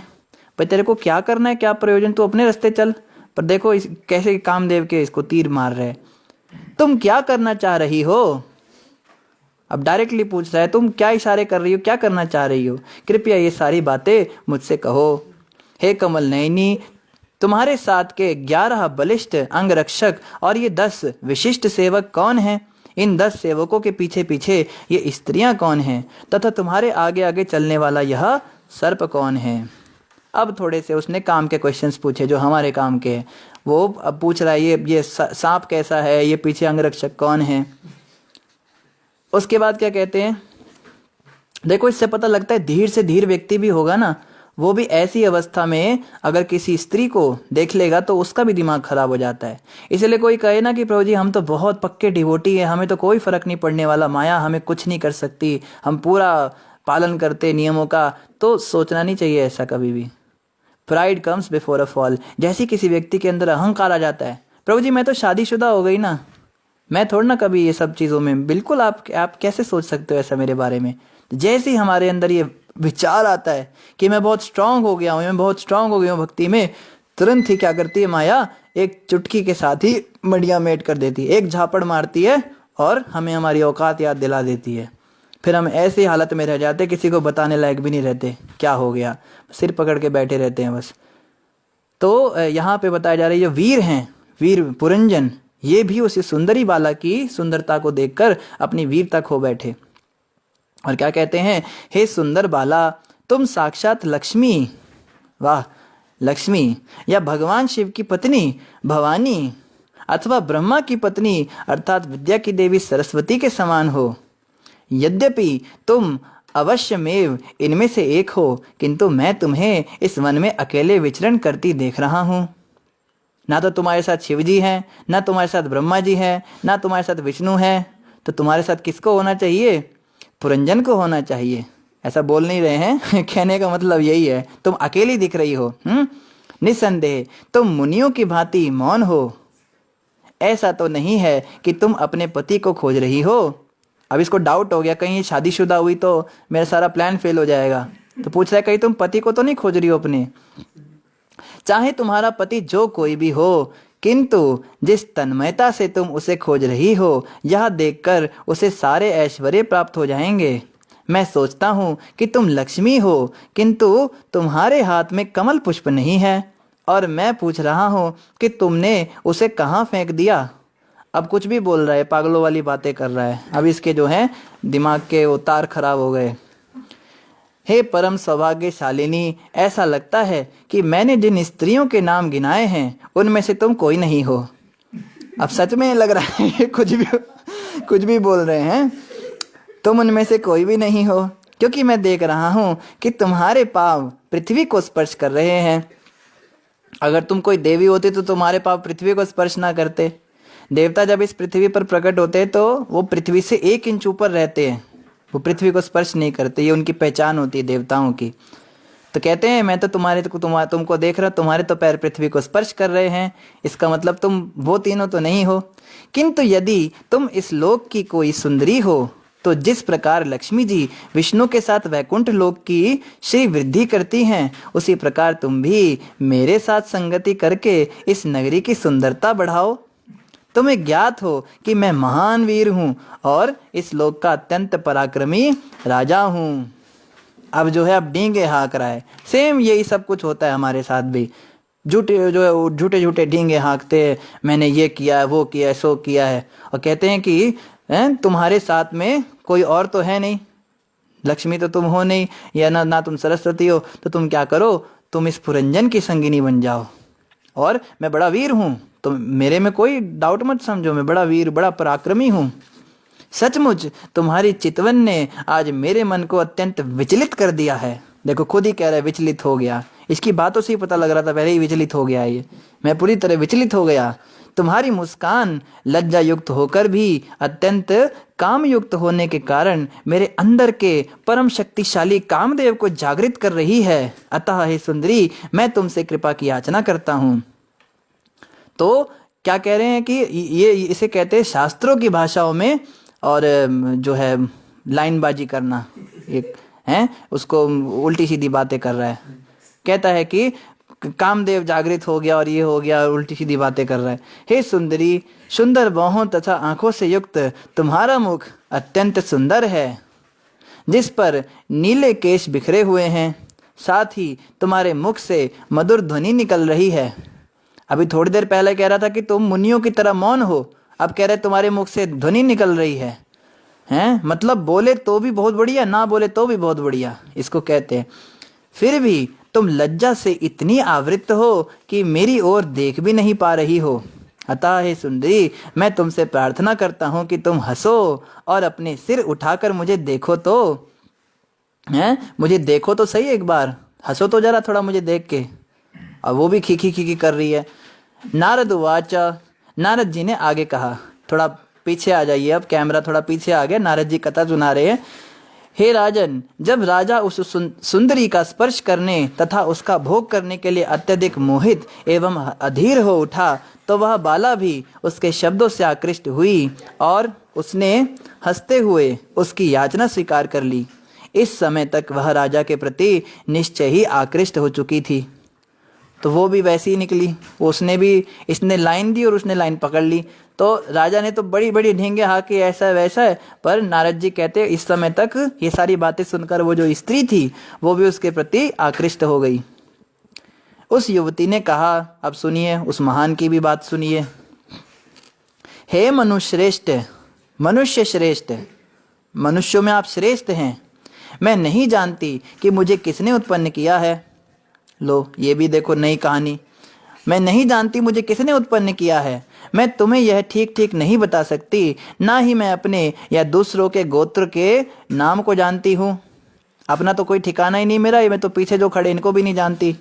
भाई तेरे को क्या करना है, क्या प्रयोजन? तू अपने रास्ते चल। पर देखो कैसे कामदेव के इसको तीर मार रहे, तुम क्या करना चाह रही हो? अब डायरेक्टली पूछ रहा है, तुम क्या इशारे कर रही हो, क्या करना चाह रही हो? कृपया ये सारी बातें मुझसे कहो। हे कमल नयनी, तुम्हारे साथ के 11 बलिष्ठ अंगरक्षक और ये 10 विशिष्ट सेवक कौन हैं? इन 10 सेवकों के पीछे पीछे ये स्त्रियां कौन हैं? तथा तुम्हारे आगे आगे चलने वाला यह सर्प कौन है? अब थोड़े से उसने काम के क्वेश्चंस पूछे जो हमारे काम के हैं। वो अब पूछ रहा है ये सांप कैसा है, ये पीछे अंगरक्षक कौन है? उसके बाद क्या कहते हैं, देखो इससे पता लगता है धीर से धीर व्यक्ति भी होगा ना, वो भी ऐसी अवस्था में अगर किसी स्त्री को देख लेगा तो उसका भी दिमाग खराब हो जाता है। इसलिए कोई कहे ना कि प्रभु जी हम तो बहुत पक्के डिवोटी हैं, हमें तो कोई फर्क नहीं पड़ने वाला, माया हमें कुछ नहीं कर सकती, हम पूरा पालन करते नियमों का, तो सोचना नहीं चाहिए ऐसा कभी भी। Pride comes before a fall. जैसे किसी व्यक्ति के अंदर अहंकार आ जाता है, प्रभु जी मैं तो शादीशुदा हो गई ना, मैं थोड़ा ना कभी ये सब चीज़ों में, बिल्कुल आप कैसे सोच सकते हो ऐसा मेरे बारे में? जैसे ही हमारे अंदर ये विचार आता है कि मैं बहुत स्ट्रांग हो गया हूँ, मैं बहुत स्ट्रांग हो गई हूँ भक्ति में, तुरंत ही क्या करती है माया, एक चुटकी के साथ ही मडिया मेट कर देती है, एक झापड़ मारती है और हमें हमारी औकात याद दिला देती है। फिर हम ऐसी हालत में रह जाते, किसी को बताने लायक भी नहीं रहते क्या हो गया, सिर पकड़ के बैठे रहते हैं बस। तो यहाँ पे बताया जा रहा है, जो वीर हैं, वीर पुरंजन, ये भी उसी सुंदरी बाला की सुंदरता को देखकर अपनी वीरता खो बैठे और क्या कहते हैं, हे सुंदर बाला, तुम साक्षात लक्ष्मी, वाह, लक्ष्मी या भगवान शिव की पत्नी भवानी अथवा ब्रह्मा की पत्नी अर्थात विद्या की देवी सरस्वती के समान हो। यद्यपि तुम अवश्यमेव इनमें से एक हो, किंतु मैं तुम्हें इस वन में अकेले विचरण करती देख रहा हूँ। ना तो तुम्हारे साथ शिव जी हैं, ना तुम्हारे साथ ब्रह्मा जी हैं, ना तुम्हारे साथ विष्णु हैं, तो तुम्हारे साथ किसको होना चाहिए? पुरंजन को होना चाहिए। ऐसा बोल नहीं रहे हैं कहने का मतलब यही है, तुम अकेली दिख रही हो। निस्संदेह तुम मुनियों की भांति मौन हो, ऐसा तो नहीं है कि तुम अपने पति को खोज रही हो। अब इसको डाउट हो गया, कहीं शादीशुदा हुई तो मेरा सारा प्लान फेल हो जाएगा, तो पूछ रहा है कहीं तुम पति को तो नहीं खोज रही हो अपने? चाहे तुम्हारा पति जो कोई भी हो, किंतु जिस तन्मयता से तुम उसे खोज रही हो, यह देखकर उसे सारे ऐश्वर्य प्राप्त हो जाएंगे। मैं सोचता हूँ कि तुम लक्ष्मी हो, किंतु तुम्हारे हाथ में कमल पुष्प नहीं है, और मैं पूछ रहा हूँ कि तुमने उसे कहाँ फेंक दिया। अब कुछ भी बोल रहा है, पागलों वाली बातें कर रहा है। अब इसके जो है दिमाग के वो तार खराब हो गए। हे परम सौभाग्यशालिनी, ऐसा लगता है कि मैंने जिन स्त्रियों के नाम गिनाए हैं उनमें से तुम कोई नहीं हो। अब सच में लग रहा है कुछ भी बोल रहे हैं, तुम उनमें से कोई भी नहीं हो, क्योंकि मैं देख रहा हूँ कि तुम्हारे पाँव पृथ्वी को स्पर्श कर रहे हैं। अगर तुम कोई देवी होती तो तुम्हारे पाँव पृथ्वी को स्पर्श ना करते। देवता जब इस पृथ्वी पर प्रकट होते हैं तो वो पृथ्वी से 1 इंच ऊपर रहते हैं, वो पृथ्वी को स्पर्श नहीं करते, ये उनकी पहचान होती है देवताओं की। तो कहते हैं मैं तो तुमको देख रहा हूँ, तुम्हारे तो पैर पृथ्वी को स्पर्श कर रहे हैं, इसका मतलब तुम वो तीनों तो नहीं हो। किंतु यदि तुम इस लोक की कोई सुंदरी हो तो जिस प्रकार लक्ष्मी जी विष्णु के साथ वैकुंठ लोक की श्री वृद्धि करती हैं, उसी प्रकार तुम भी मेरे साथ संगति करके इस नगरी की सुंदरता बढ़ाओ। तुम्हें ज्ञात हो कि मैं महान वीर हूँ और इस लोक का अत्यंत पराक्रमी राजा हूँ। अब जो है अब डींगे हाँक रहा है। सेम यही सब कुछ होता है हमारे साथ भी। झूठे जो है झूठे झूठे डींगे हाँकते हैं, मैंने ये किया है, वो किया है, सो किया है, और कहते हैं कि तुम्हारे साथ में कोई और तो है नहीं, लक्ष्मी तो तुम हो नहीं, या ना तुम सरस्वती हो, तो तुम क्या करो, तुम इस पुरंजन की संगिनी बन जाओ। और मैं बड़ा वीर हूँ, तो मेरे में कोई डाउट मत समझो, मैं बड़ा वीर बड़ा पराक्रमी हूँ। सचमुच तुम्हारी चितवन ने आज मेरे मन को अत्यंत विचलित कर दिया है। देखो खुद ही कह रहा है विचलित हो गया, इसकी बातों से ही पता लग रहा था पहले ही विचलित हो गया ये, मैं पूरी तरह विचलित हो गया। तुम्हारी मुस्कान लज्जा युक्त होकर भी अत्यंत काम युक्त होने के कारण मेरे अंदर के परम शक्तिशाली कामदेव को जागृत कर रही है। अतः हे सुंदरी, मैं तुमसे कृपा की याचना करता हूँ। तो क्या कह रहे हैं कि ये इसे कहते हैं शास्त्रों की भाषाओं में, और जो है लाइनबाजी करना, एक है उसको उल्टी सीधी बातें कर रहा है। कहता है कि कामदेव जागृत हो गया और ये हो गया, और उल्टी सीधी बातें कर रहा है। हे सुंदरी, सुंदर बाहों तथा आंखों से युक्त तुम्हारा मुख अत्यंत सुंदर है, जिस पर नीले केश बिखरे हुए हैं। साथ ही तुम्हारे मुख से मधुर ध्वनि निकल रही है। अभी थोड़ी देर पहले कह रहा था कि तुम मुनियों की तरह मौन हो, अब कह रहे तुम्हारे मुख से ध्वनि निकल रही है। हैं मतलब बोले तो भी बहुत बढ़िया, ना बोले तो भी बहुत बढ़िया, इसको कहते हैं। फिर भी तुम लज्जा से इतनी आवृत्त हो कि मेरी ओर देख भी नहीं पा रही हो। अतः हे सुंदरी, मैं तुमसे प्रार्थना करता हूँ कि तुम हंसो और अपने सिर उठाकर मुझे देखो तो। हैं मुझे देखो तो सही, एक बार हंसो तो जरा थोड़ा मुझे देख के। और वो भी खीखी खीखी कर रही है। नारद वाचा, नारद जी ने आगे कहा, थोड़ा पीछे आ जाइए, अब कैमरा थोड़ा पीछे आ गया, नारद जी कथा सुना रहे हैं। हे राजन, जब राजा उस सुंदरी का स्पर्श करने तथा उसका भोग करने के लिए अत्यधिक मोहित एवं अधीर हो उठा, तो वह बाला भी उसके शब्दों से आकृष्ट हुई और उसने हंसते हुए उसकी याचना स्वीकार कर ली। इस समय तक वह राजा के प्रति निश्चय ही आकृष्ट हो चुकी थी। तो वो भी वैसी ही निकली, उसने भी, इसने लाइन दी और उसने लाइन पकड़ ली। तो राजा ने तो बड़ी बड़ी ढींगे हाके ऐसा वैसा है, पर नारद जी कहते इस समय तक ये सारी बातें सुनकर वो जो स्त्री थी वो भी उसके प्रति आकृष्ट हो गई। उस युवती ने कहा, अब सुनिए, उस महान की भी बात सुनिए। हे मनुश्रेष्ठ, मनुष्य श्रेष्ठ, मनुष्यों में आप श्रेष्ठ हैं। मैं नहीं जानती कि मुझे किसने उत्पन्न किया है। लो ये भी देखो नई कहानी। मैं नहीं जानती मुझे किसने उत्पन्न किया है। मैं तुम्हें यह ठीक ठीक नहीं बता सकती, ना ही मैं अपने या दूसरों के गोत्र के नाम को जानती हूँ। अपना तो कोई ठिकाना ही नहीं मेरा, मैं तो पीछे जो खड़े इनको भी नहीं जानती।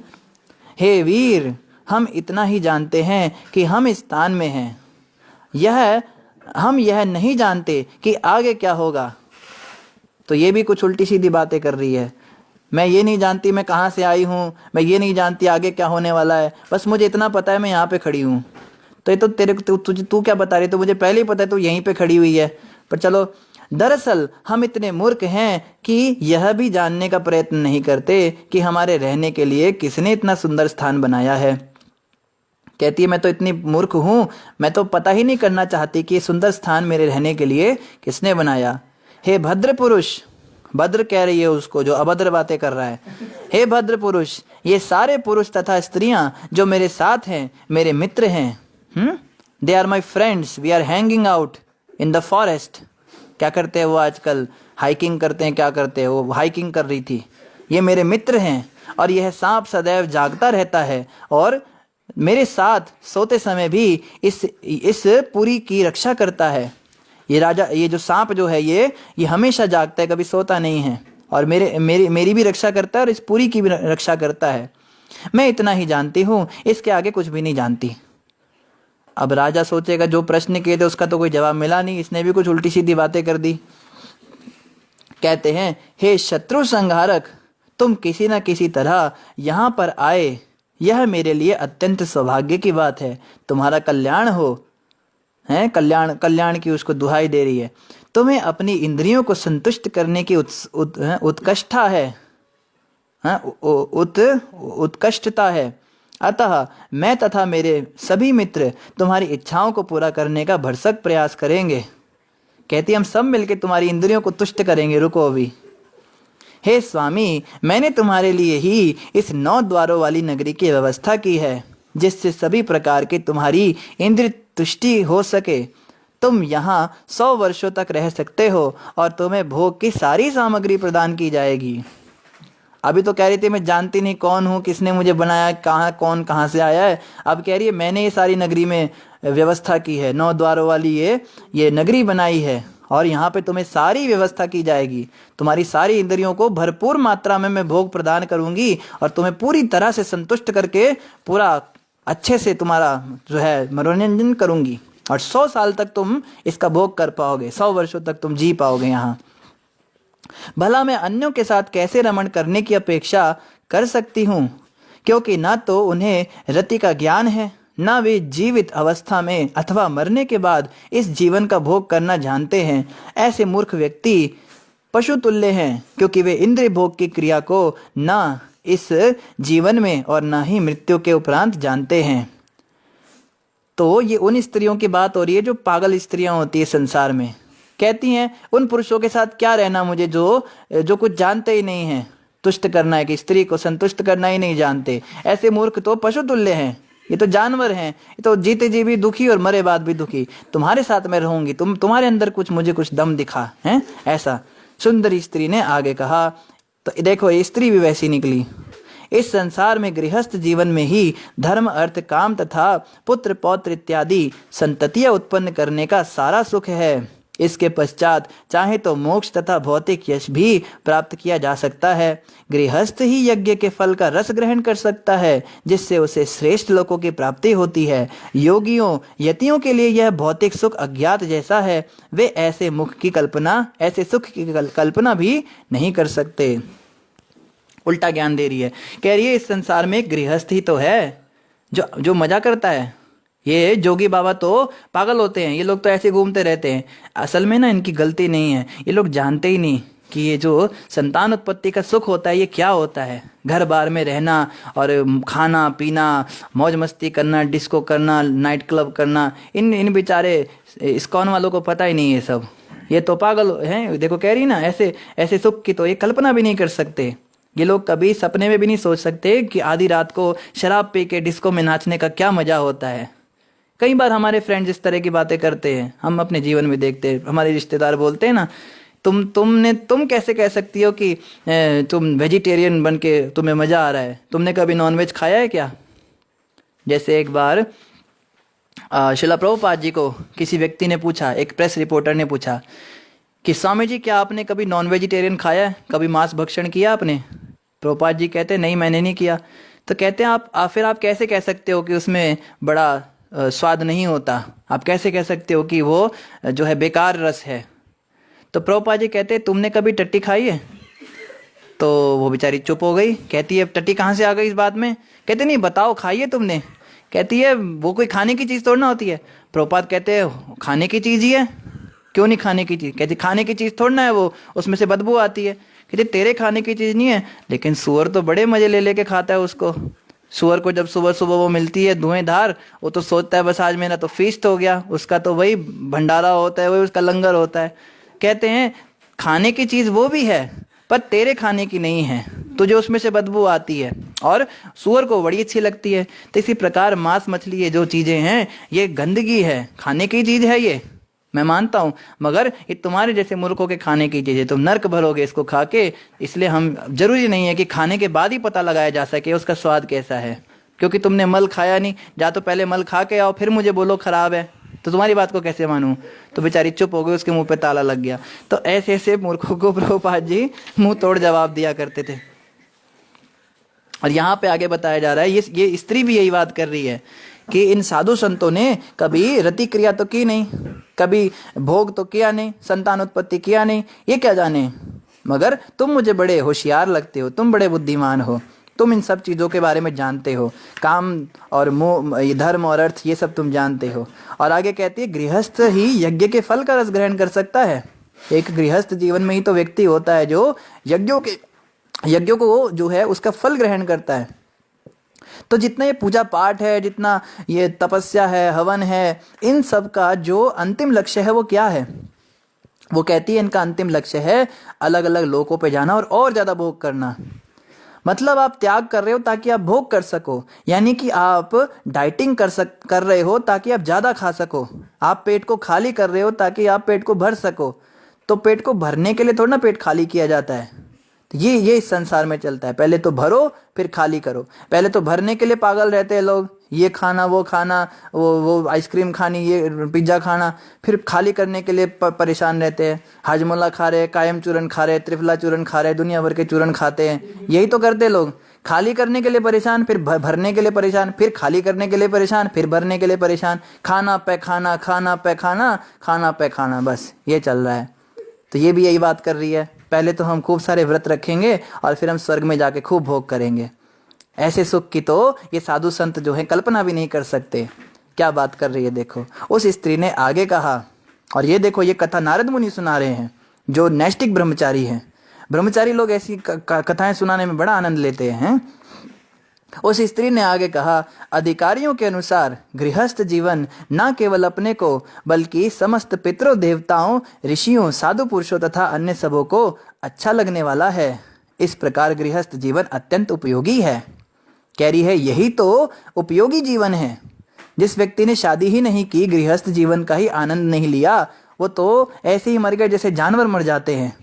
हे वीर, हम इतना ही जानते हैं कि हम इस स्थान में हैं, हम यह नहीं जानते कि आगे क्या होगा। तो ये भी कुछ उल्टी सीधी बातें कर रही है। मैं ये नहीं जानती मैं कहाँ से आई हूँ, मैं ये नहीं जानती आगे क्या होने वाला है, बस मुझे इतना पता है मैं यहाँ पे खड़ी हूँ। तो ये तो तू क्या बता रही, तो मुझे पहले ही पता है तू यहीं पे खड़ी हुई है। पर चलो, दरअसल हम इतने मूर्ख हैं कि यह भी जानने का प्रयत्न नहीं करते कि हमारे रहने के लिए किसने इतना सुंदर स्थान बनाया है। कहती है मैं तो इतनी मूर्ख हूँ, मैं तो पता ही नहीं करना चाहती कि ये सुंदर स्थान मेरे रहने के लिए किसने बनाया। हे भद्र पुरुष, भद्र कह रही है उसको जो अभद्र बातें कर रहा है। हे भद्र पुरुष, ये सारे पुरुष तथा स्त्रियां जो मेरे साथ हैं मेरे मित्र हैं। They are my friends, we are hanging out in the forest. क्या करते हैं वो आजकल, हाइकिंग करते हैं, क्या करते हैं, वो हाइकिंग कर रही थी। ये मेरे मित्र हैं और यह सांप सदैव जागता रहता है और मेरे साथ सोते समय भी इस पुरी की रक्षा करता है। ये राजा, ये जो सांप जो है ये हमेशा जागता है, कभी सोता नहीं है, और मेरी भी रक्षा करता है और इस पूरी की भी रक्षा करता है। मैं इतना ही जानती हूँ, इसके आगे कुछ भी नहीं जानती। अब राजा सोचेगा जो प्रश्न किए थे उसका तो कोई जवाब मिला नहीं, इसने भी कुछ उल्टी सीधी बातें कर दी। कहते हैं, हे शत्रु संहारक, तुम किसी न किसी तरह यहाँ पर आए, यह मेरे लिए अत्यंत सौभाग्य की बात है। तुम्हारा कल्याण हो। है कल्याण, कल्याण की उसको दुहाई दे रही है। तुम्हें अपनी इंद्रियों को संतुष्ट करने की उत्कष्ठा है, उत्कृष्टता है। अतः मैं तथा मेरे सभी मित्र तुम्हारी इच्छाओं को पूरा करने का भरसक प्रयास करेंगे। कहती हम सब मिलकर तुम्हारी इंद्रियों को तुष्ट करेंगे, रुको अभी। हे स्वामी, मैंने तुम्हारे लिए ही इस 9 द्वारों वाली नगरी की व्यवस्था की है, जिससे सभी प्रकार की तुम्हारी इंद्रिय तुष्टि हो सके। तुम यहाँ 100 वर्षों तक रह सकते हो और तुम्हें भोग की सारी सामग्री प्रदान की जाएगी। अभी तो कह रही थी मैं जानती नहीं कौन हूँ, किसने मुझे बनाया, कहाँ कौन कहाँ से आया है। अब कह रही है मैंने ये सारी नगरी में व्यवस्था की है, 9 द्वारों वाली ये नगरी बनाई है और यहाँ पे तुम्हें सारी व्यवस्था की जाएगी। तुम्हारी सारी इंद्रियों को भरपूर मात्रा में मैं भोग प्रदान करूँगी और तुम्हें पूरी तरह से संतुष्ट करके पूरा अच्छे से तुम्हारा जो है मनोरंजन करूँगी और 100 साल तक तुम इसका भोग कर पाओगे, 100 वर्षों तक तुम जी पाओगे यहाँ। भला मैं अन्यों के साथ कैसे रमण करने की अपेक्षा कर सकती हूँ, क्योंकि ना तो उन्हें रति का ज्ञान है, ना वे जीवित अवस्था में अथवा मरने के बाद इस जीवन का भोग करना जानते हैं। ऐसे मूर्ख व्यक्ति पशु तुल्य हैं, क्योंकि वे इंद्रिय भोग की क्रिया को ना इस जीवन में और ना ही मृत्यु के उपरांत जानते हैं। तो ये उन स्त्रियों की बात हो रही है जो पागल स्त्रियां होती है संसार में। कहती हैं उन पुरुषों के साथ क्या रहना मुझे जो कुछ जानते ही नहीं हैं, तुष्ट करना है कि स्त्री को संतुष्ट करना ही नहीं जानते। ऐसे मूर्ख तो पशु तुल्य हैं, ये तो जानवर हैं, ये तो जीते जी भी दुखी और मरे बाद भी दुखी। तुम्हारे साथ मैं रहूंगी, तुम्हारे अंदर मुझे कुछ दम दिखा है। ऐसा सुंदरी स्त्री ने आगे कहा। तो देखो ये स्त्री भी वैसी निकली। इस संसार में गृहस्थ जीवन में ही धर्म, अर्थ, काम तथा पुत्र पौत्र इत्यादि संततियां उत्पन्न करने का सारा सुख है। इसके पश्चात चाहे तो मोक्ष तथा भौतिक यश भी प्राप्त किया जा सकता है। गृहस्थ ही यज्ञ के फल का रस ग्रहण कर सकता है, जिससे उसे श्रेष्ठ लोकों की प्राप्ति होती है। योगियों यतियों के लिए यह भौतिक सुख अज्ञात जैसा है, वे ऐसे सुख की कल्पना भी नहीं कर सकते। उल्टा ज्ञान दे रही है, कह रही है इस संसार में एक गृहस्थ ही तो है जो मजा करता है। ये जोगी बाबा तो पागल होते हैं, ये लोग तो ऐसे घूमते रहते हैं। असल में ना इनकी गलती नहीं है, ये लोग जानते ही नहीं कि ये जो संतान उत्पत्ति का सुख होता है ये क्या होता है। घर बार में रहना और खाना पीना, मौज मस्ती करना, डिस्को करना, नाइट क्लब करना, इन बेचारे इस्कॉन वालों को पता ही नहीं है सब। ये तो पागल हैं। देखो कह रही ना ऐसे सुख की तो ये कल्पना भी नहीं कर सकते। ये लोग कभी सपने में भी नहीं सोच सकते कि आधी रात को शराब पी के डिस्को में नाचने का क्या मजा होता है। कई बार हमारे फ्रेंड्स इस तरह की बातें करते हैं, हम अपने जीवन में देखते हैं। हमारे रिश्तेदार बोलते हैं ना, तुम कैसे कह सकती हो कि तुम वेजिटेरियन बन के तुम्हें मज़ा आ रहा है, तुमने कभी नॉनवेज खाया है क्या। जैसे एक बार शिला प्रभुपाद जी को किसी व्यक्ति ने पूछा, एक प्रेस रिपोर्टर ने पूछा कि स्वामी जी क्या आपने कभी नॉन वेजिटेरियन खाया है, कभी मांस भक्षण किया आपने। प्रभुपाद जी कहते नहीं मैंने नहीं किया। तो कहते हैं फिर आप कैसे कह सकते हो कि उसमें बड़ा स्वाद नहीं होता, आप कैसे कह सकते हो कि वो जो है बेकार रस है। तो प्रभुपाद जी कहते तुमने कभी टट्टी खाई है। तो वो बेचारी चुप हो गई, कहती है टट्टी कहाँ से आ गई इस बात में। कहते नहीं बताओ खाई है तुमने। कहती है वो कोई खाने की चीज़ थोड़ी ना होती है। प्रभुपाद कहते हैं खाने की चीज़ ही है, क्यों नहीं खाने की चीज़। कहती खाने की चीज़ थोड़ी ना है वो, उसमें से बदबू आती है। कहते तेरे खाने की चीज़ नहीं है, लेकिन सुअर तो बड़े मज़े ले लेके खाता है उसको। सुअर को जब सुबह सुबह वो मिलती है धुएंधार, वो तो सोचता है बस आज मेरा तो फीस्ट हो गया, उसका तो वही भंडारा होता है, वही उसका लंगर होता है। कहते हैं खाने की चीज़ वो भी है पर तेरे खाने की नहीं है, तुझे उसमें से बदबू आती है और सुअर को बड़ी अच्छी लगती है। तो इसी प्रकार मांस मछली ये जो चीज़ें हैं ये गंदगी है, खाने की चीज़ है ये, मैं मानता हूँ, मगर ये तुम्हारे जैसे मूर्खों के खाने की चीज़ है, तुम नर्क भरोगे इसको खा के। इसलिए हम जरूरी नहीं है कि खाने के बाद ही पता लगाया जा सके उसका स्वाद कैसा है, क्योंकि तुमने मल खाया नहीं, जा तो पहले मल खा के आओ फिर मुझे बोलो खराब है, तो तुम्हारी बात को कैसे मानूं। तो बेचारी चुप हो गई, उसके मुंह पे ताला लग गया। तो ऐसे ऐसे मूर्खों को प्रभुपाद जी मुंह तोड़ जवाब दिया करते थे। और यहाँ पे आगे बताया जा रहा है ये स्त्री भी यही बात कर रही है कि इन साधु संतों ने कभी रति क्रिया तो की नहीं, कभी भोग तो किया नहीं, संतान उत्पत्ति किया नहीं, ये क्या जाने। मगर तुम मुझे बड़े होशियार लगते हो, तुम बड़े बुद्धिमान हो, तुम इन सब चीज़ों के बारे में जानते हो, काम और मोह, ये धर्म और अर्थ ये सब तुम जानते हो। और आगे कहती है गृहस्थ ही यज्ञ के फल का रस ग्रहण कर सकता है। एक गृहस्थ जीवन में ही तो व्यक्ति होता है जो यज्ञों को जो है उसका फल ग्रहण करता है। तो जितना ये पूजा पाठ है, जितना ये तपस्या है, हवन है, इन सब का जो अंतिम लक्ष्य है वो क्या है? वो कहती है इनका अंतिम लक्ष्य है अलग अलग लोकों पे जाना और ज़्यादा भोग करना। मतलब आप त्याग कर रहे हो ताकि आप भोग कर सको, यानी कि आप डाइटिंग कर रहे हो ताकि आप ज़्यादा खा सको। आप पेट को खाली कर रहे हो ताकि आप पेट को भर सको। तो पेट को भरने के लिए थोड़ा ना पेट खाली किया जाता है। तो ये इस संसार में चलता है, पहले तो भरो फिर खाली करो। पहले तो भरने के लिए पागल रहते हैं लोग, ये खाना वो खाना, वो आइसक्रीम खानी, ये पिज्ज़ा खाना, फिर खाली करने के लिए परेशान रहते हैं। हाजमोला खा रहे, कायम चूरन खा रहे, त्रिफला चूरन खा रहे, दुनिया भर के चूरन खाते हैं। यही तो करते लोग, खाली करने के लिए परेशान, फिर भरने के लिए परेशान, फिर खाली करने के लिए परेशान, फिर भरने के लिए परेशान। खाना पे खाना, खाना पे खाना, खाना पे खाना, बस ये चल रहा है। तो ये भी यही बात कर रही है, पहले तो हम खूब सारे व्रत रखेंगे और फिर हम स्वर्ग में जाके खूब भोग करेंगे। ऐसे सुख की तो ये साधु संत जो है कल्पना भी नहीं कर सकते। क्या बात कर रही है देखो। उस स्त्री ने आगे कहा, और ये देखो ये कथा नारद मुनि सुना रहे हैं जो नैष्टिक ब्रह्मचारी हैं। ब्रह्मचारी लोग ऐसी कथाएं सुनाने में बड़ा आनंद लेते हैं। उस स्त्री ने आगे कहा, अधिकारियों के अनुसार गृहस्थ जीवन न केवल अपने को बल्कि समस्त पितरों, देवताओं, ऋषियों, साधु पुरुषों तथा अन्य सबों को अच्छा लगने वाला है। इस प्रकार गृहस्थ जीवन अत्यंत उपयोगी है। कह रही है यही तो उपयोगी जीवन है। जिस व्यक्ति ने शादी ही नहीं की, गृहस्थ जीवन का ही आनंद नहीं लिया, वो तो ऐसे ही मर गए जैसे जानवर मर जाते हैं।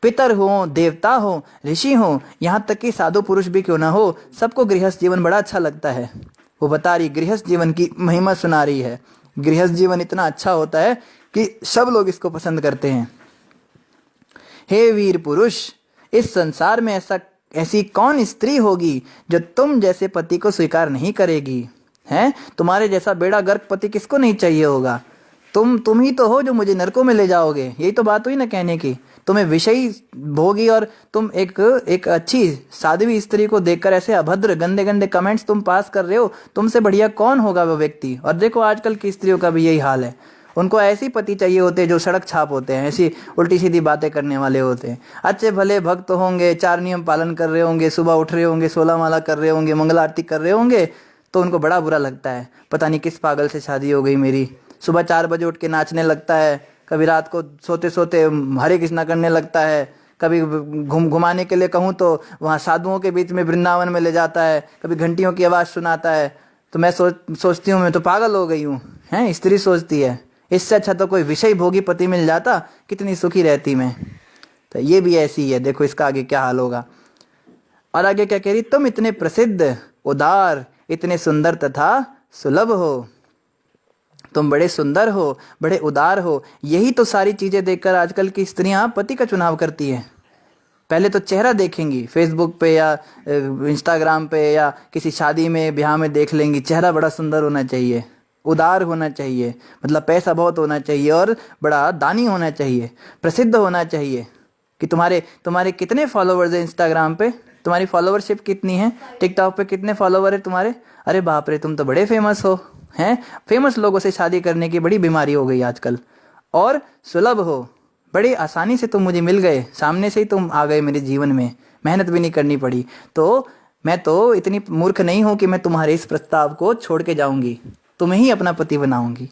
पितर हो, देवता हो, ऋषि हो, यहाँ तक कि साधु पुरुष भी क्यों ना हो, सबको गृहस्थ जीवन बड़ा अच्छा लगता है। वो बता रही, गृहस्थ जीवन की महिमा सुना रही है। गृहस्थ जीवन इतना अच्छा होता है कि सब लोग इसको पसंद करते हैं। हे वीर पुरुष, इस संसार में ऐसी कौन स्त्री होगी जो तुम जैसे पति को स्वीकार नहीं करेगी? हैं, तुम्हारे जैसा बेड़ा गर्क पति किसको नहीं चाहिए होगा? तुम ही तो हो जो मुझे नरकों में ले जाओगे। यही तो बात हुई ना कहने की। तुम्हें विषयी भोगी और तुम एक अच्छी साध्वी स्त्री को देखकर ऐसे अभद्र गंदे गंदे कमेंट्स तुम पास कर रहे हो। तुमसे बढ़िया कौन होगा वो व्यक्ति? और देखो आजकल की स्त्रियों का भी यही हाल है। उनको ऐसी पति चाहिए होते हैं जो सड़क छाप होते हैं, ऐसी उल्टी सीधी बातें करने वाले होते हैं। अच्छे भले भक्त होंगे, 4 नियम पालन कर रहे होंगे, सुबह उठ रहे होंगे, 16 माला कर रहे होंगे, मंगल आरती कर रहे होंगे, तो उनको बड़ा बुरा लगता है, पता नहीं किस पागल से शादी हो गई मेरी। सुबह 4 बजे उठ के नाचने लगता है, कभी रात को सोते सोते हरे कृष्णा करने लगता है, कभी घुमाने के लिए कहूँ तो वहाँ साधुओं के बीच में वृंदावन में ले जाता है, कभी घंटियों की आवाज़ सुनाता है। तो मैं सोचती हूँ मैं तो पागल हो गई हूँ। हैं, स्त्री सोचती है इससे अच्छा तो कोई विषय भोगी पति मिल जाता, कितनी सुखी रहती मैं। तो ये भी ऐसी ही है, देखो इसका आगे क्या हाल होगा। और आगे क्या कह रही, तुम इतने प्रसिद्ध, उदार, इतने सुंदर तथा सुलभ हो। तुम बड़े सुंदर हो, बड़े उदार हो। यही तो सारी चीज़ें देखकर आजकल की स्त्रियां पति का चुनाव करती हैं। पहले तो चेहरा देखेंगी, फेसबुक पे या इंस्टाग्राम पे या किसी शादी में ब्याह में देख लेंगी, चेहरा बड़ा सुंदर होना चाहिए, उदार होना चाहिए, मतलब पैसा बहुत होना चाहिए और बड़ा दानी होना चाहिए, प्रसिद्ध होना चाहिए। कि तुम्हारे कितने फॉलोवर्स हैं इंस्टाग्राम पे, तुम्हारी फॉलोवरशिप कितनी है, टिकटॉक पे कितने फॉलोवर है तुम्हारे? अरे बाप रे, तुम तो बड़े फेमस हो। हैं, फेमस लोगों से शादी करने की बड़ी बीमारी हो गई आजकल। और सुलभ हो, बड़ी आसानी से तुम मुझे मिल गए, सामने से ही तुम आ गए मेरे जीवन में, मेहनत भी नहीं करनी पड़ी। तो मैं तो इतनी मूर्ख नहीं हूं कि मैं तुम्हारे इस प्रस्ताव को छोड़ के जाऊंगी, तुम्हें ही अपना पति बनाऊंगी।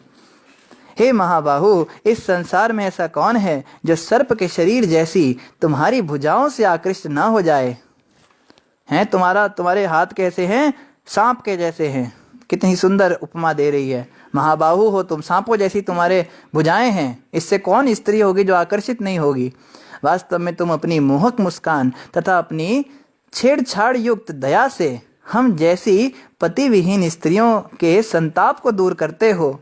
हे महाबाहु, इस संसार में ऐसा कौन है जो सर्प के शरीर जैसी तुम्हारी भुजाओं से आकृष्ट ना हो जाए? हैं, तुम्हारे हाथ कैसे हैं? सांप के जैसे हैं। कितनी सुंदर उपमा दे रही है। महाबाहु हो तुम, सांपों जैसी तुम्हारे भुजाएं हैं, इससे कौन स्त्री होगी जो आकर्षित नहीं होगी? वास्तव में तुम अपनी मोहक मुस्कान तथा अपनी छेड़छाड़ युक्त दया से हम जैसी पति विहीन स्त्रियों के संताप को दूर करते हो।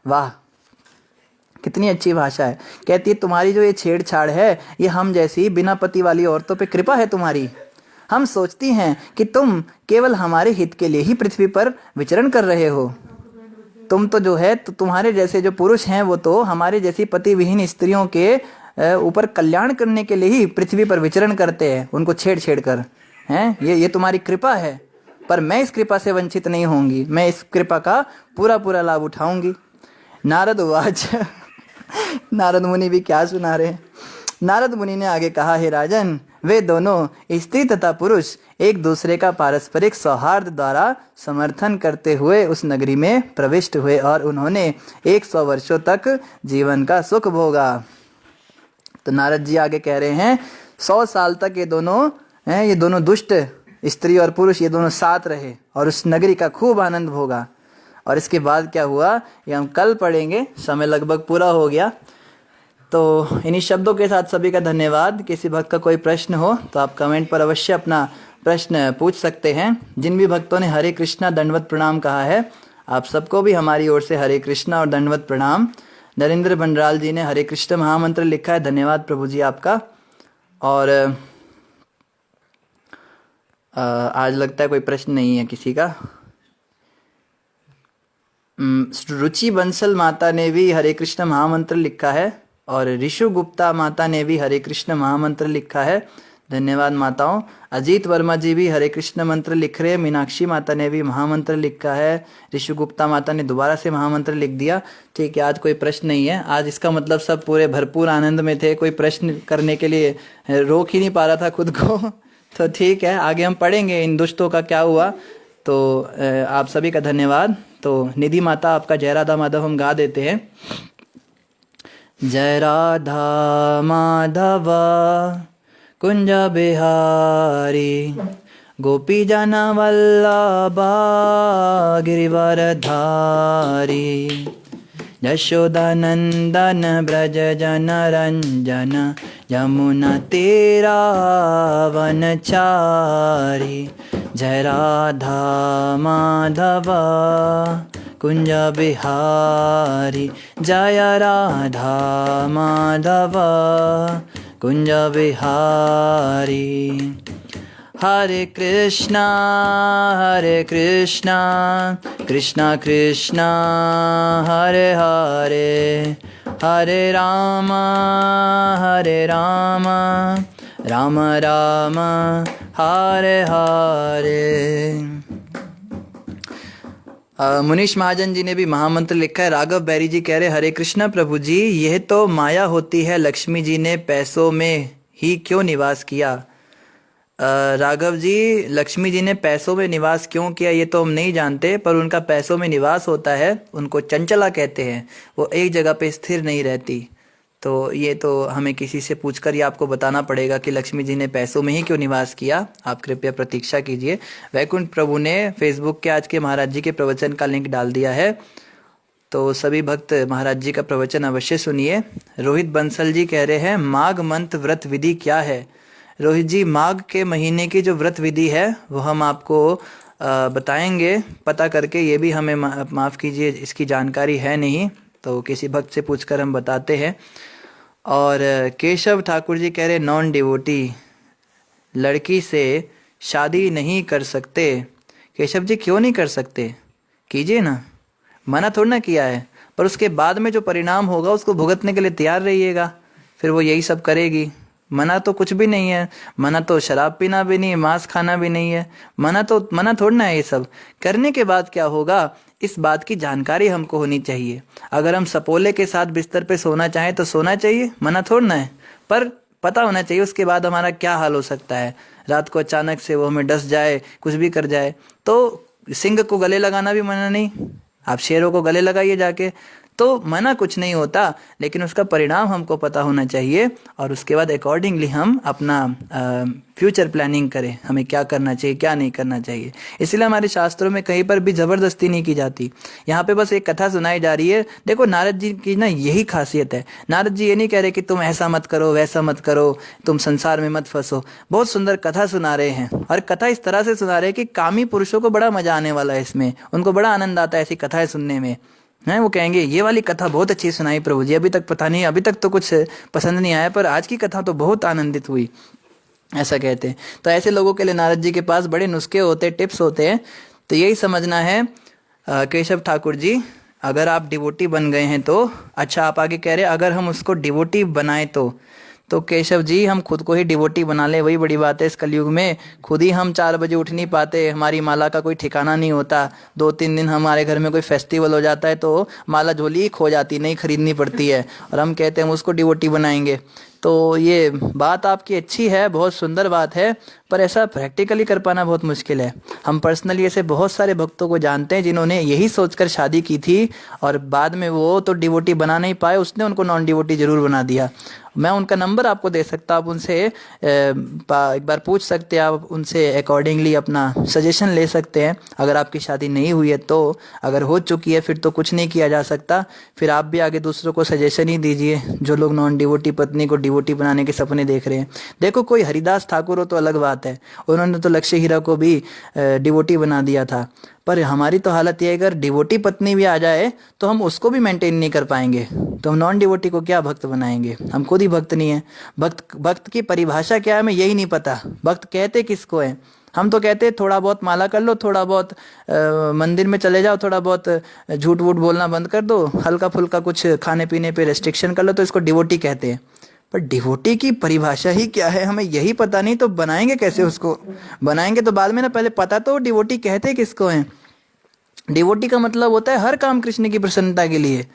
वाह, कितनी अच्छी भाषा है। कहती है तुम्हारी जो ये छेड़छाड़ है, ये हम जैसी बिना पति वाली औरतों पे कृपा है तुम्हारी। हम सोचती हैं कि तुम केवल हमारे हित के लिए ही पृथ्वी पर विचरण कर रहे हो। तुम तो जो है, तो तुम्हारे जैसे जो पुरुष हैं वो तो हमारे जैसी पति विहीन स्त्रियों के ऊपर कल्याण करने के लिए ही पृथ्वी पर विचरण करते हैं, उनको छेड़ छेड़ कर हैं। ये तुम्हारी कृपा है, पर मैं इस कृपा से वंचित नहीं होंगी, मैं इस कृपा का पूरा पूरा लाभ उठाऊंगी। नारद उवाच नारद मुनि भी क्या सुना रहे हैं। नारद मुनि ने आगे कहा, हे राजन, वे दोनों स्त्री तथा पुरुष एक दूसरे का पारस्परिक सौहार्द द्वारा समर्थन करते हुए उस नगरी में प्रविष्ट हुए और उन्होंने 100 वर्षों तक जीवन का सुख भोगा। तो नारद जी आगे कह रहे हैं 100 साल तक ये दोनों दुष्ट स्त्री और पुरुष ये दोनों साथ रहे और उस नगरी का खूब आनंद भोगा। और इसके बाद क्या हुआ ये हम कल पढ़ेंगे, समय लगभग पूरा हो गया। तो इन्हीं शब्दों के साथ सभी का धन्यवाद। किसी भक्त का कोई प्रश्न हो तो आप कमेंट पर अवश्य अपना प्रश्न पूछ सकते हैं। जिन भी भक्तों ने हरे कृष्णा दंडवत प्रणाम कहा है, आप सबको भी हमारी ओर से हरे कृष्णा और दंडवत प्रणाम। नरेंद्र बंडराल जी ने हरे कृष्ण महामंत्र लिखा है, धन्यवाद प्रभु जी आपका। और आज लगता है कोई प्रश्न नहीं है किसी का। रुचि बंसल माता ने भी हरे कृष्ण महामंत्र लिखा है और ऋषु गुप्ता माता ने भी हरे कृष्ण महामंत्र लिखा है, धन्यवाद माताओं। अजीत वर्मा जी भी हरे कृष्ण मंत्र लिख रहे हैं। मीनाक्षी माता ने भी महामंत्र लिखा है। ऋषु गुप्ता माता ने दोबारा से महामंत्र लिख दिया। ठीक है, आज कोई प्रश्न नहीं है। आज इसका मतलब सब पूरे भरपूर आनंद में थे, कोई प्रश्न करने के लिए रोक ही नहीं पा रहा था खुद को। तो ठीक है, आगे हम पढ़ेंगे इन दुष्टों का क्या हुआ। तो आप सभी का धन्यवाद। तो निधि माता आपका जय राधा माधव हम गा देते हैं। जय राधा माधव कुंज बिहारी गोपी जन वल्लभा गिरिवर धारी यशोदानंदन ब्रज जन रंजन यमुना तेरा वनचारी। जय राधा माधव कुंज बिहारी जय राधा माधव कुंज बिहारी। हरे कृष्णा कृष्णा कृष्णा हरे हरे, हरे राम राम राम हरे हरे। मुनीश महाजन जी ने भी महामंत्र लिखा है। राघव बैरी जी कह रहे हरे कृष्णा प्रभु जी, यह तो माया होती है, लक्ष्मी जी ने पैसों में ही क्यों निवास किया। राघव जी, लक्ष्मी जी ने पैसों में निवास क्यों किया ये तो हम नहीं जानते, पर उनका पैसों में निवास होता है। उनको चंचला कहते हैं, वो एक जगह पे स्थिर नहीं रहती। तो ये तो हमें किसी से पूछकर ही आपको बताना पड़ेगा कि लक्ष्मी जी ने पैसों में ही क्यों निवास किया। आप कृपया प्रतीक्षा कीजिए। वैकुंठ प्रभु ने फेसबुक के आज के महाराज जी के प्रवचन का लिंक डाल दिया है, तो सभी भक्त महाराज जी का प्रवचन अवश्य सुनिए। रोहित बंसल जी कह रहे हैं माघ मंत्र व्रत विधि क्या है। रोहित जी, माघ के महीने की जो व्रत विधि है वो हम आपको बताएंगे पता करके। ये भी हमें माफ़ कीजिए, इसकी जानकारी है नहीं, तो किसी भक्त से पूछकर हम बताते हैं। और केशव ठाकुर जी कह रहे नॉन डिवोटी लड़की से शादी नहीं कर सकते। केशव जी, क्यों नहीं कर सकते, कीजिए ना, मना थोड़ा ना किया है, पर उसके बाद में जो परिणाम होगा उसको भुगतने के लिए तैयार रहिएगा। फिर वो यही सब करेगी। मना तो कुछ भी नहीं है, मना तो शराब पीना भी नहीं है, मांस खाना भी नहीं है। मना थोड़ा ना है। ये सब करने के बाद क्या होगा, इस बात की जानकारी हमको होनी चाहिए। अगर हम सपोले के साथ बिस्तर पे सोना चाहें तो सोना चाहिए, मना थोड़ा ना है, पर पता होना चाहिए उसके बाद हमारा क्या हाल हो सकता है। रात को अचानक से वो हमें डस जाए, कुछ भी कर जाए। तो सिंह को गले लगाना भी मना नहीं, आप शेरों को गले लगाइए जाके, तो मना कुछ नहीं होता, लेकिन उसका परिणाम हमको पता होना चाहिए और उसके बाद अकॉर्डिंगली हम अपना फ्यूचर प्लानिंग करें, हमें क्या करना चाहिए क्या नहीं करना चाहिए। इसलिए हमारे शास्त्रों में कहीं पर भी ज़बरदस्ती नहीं की जाती। यहाँ पे बस एक कथा सुनाई जा रही है। देखो नारद जी की ना यही खासियत है। नारद जी ये नहीं कह रहे कि तुम ऐसा मत करो वैसा मत करो, तुम संसार में मत फंसो। बहुत सुंदर कथा सुना रहे हैं और कथा इस तरह से सुना रहे हैं कि कामी पुरुषों को बड़ा मजा आने वाला है इसमें, उनको बड़ा आनंद आता है ऐसी कथाएं सुनने में। हैं, वो कहेंगे ये वाली कथा बहुत अच्छी सुनाई प्रभु जी, अभी तक पता नहीं, अभी तक तो कुछ पसंद नहीं आया, पर आज की कथा तो बहुत आनंदित हुई, ऐसा कहते हैं। तो ऐसे लोगों के लिए नारद जी के पास बड़े नुस्खे होते हैं, टिप्स होते हैं। तो यही समझना है केशव ठाकुर जी, अगर आप डिवोटी बन गए हैं तो अच्छा, आप आगे कह रहे हैं अगर हम उसको डिवोटी बनाएं तो केशव जी हम खुद को ही डिवोटी बना लें, वही बड़ी बात है इस कलयुग में। खुद ही हम 4 बजे उठ नहीं पाते, हमारी माला का कोई ठिकाना नहीं होता। 2-3 दिन हमारे घर में कोई फेस्टिवल हो जाता है तो माला झोली ही खो जाती, नहीं खरीदनी पड़ती है, और हम कहते हैं हम उसको डिवोटी बनाएंगे। तो ये बात आपकी अच्छी है, बहुत सुंदर बात है, पर ऐसा प्रैक्टिकली कर पाना बहुत मुश्किल है। हम पर्सनली ऐसे बहुत सारे भक्तों को जानते हैं जिन्होंने यही सोचकर शादी की थी और बाद में वो तो डिवोटी बना नहीं पाए, उसने उनको नॉन डिवोटी जरूर बना दिया। मैं उनका नंबर आपको दे सकता, आप उनसे एक बार पूछ सकते हैं, आप उनसे अकॉर्डिंगली अपना सजेशन ले सकते हैं। अगर आपकी शादी नहीं हुई है तो, अगर हो चुकी है फिर तो कुछ नहीं किया जा सकता, फिर आप भी आगे दूसरों को सजेशन ही दीजिए जो लोग नॉन डिवोटी पत्नी को डिवोटी बनाने के सपने देख रहे हैं। देखो कोई हरिदास ठाकुर हो तो अलग बात है, उन्होंने तो लक्ष्य हीरा को भी डिवोटी बना दिया था, पर हमारी तो हालत ये है अगर डिवोटी पत्नी भी आ जाए तो हम उसको भी मेंटेन नहीं कर पाएंगे, तो हम नॉन डिवोटी को क्या भक्त बनाएंगे? हम खुद ही भक्त नहीं है। भक्त की परिभाषा क्या है हमें यही नहीं पता, भक्त कहते किसको है? हम तो कहते हैं थोड़ा बहुत माला कर लो, थोड़ा बहुत मंदिर में चले जाओ, थोड़ा बहुत झूठ वूठ बोलना बंद कर दो, हल्का फुल्का कुछ खाने पीने पे रेस्ट्रिक्शन कर लो, तो इसको डिवोटी कहते हैं। पर डिवोटी की परिभाषा ही क्या है हमें यही पता नहीं, तो बनाएंगे कैसे उसको? बनाएंगे तो बाद में ना, पहले पता तो डिवोटी कहते किसको हैं। डिवोटी का मतलब होता है हर काम कृष्ण की प्रसन्नता के लिए।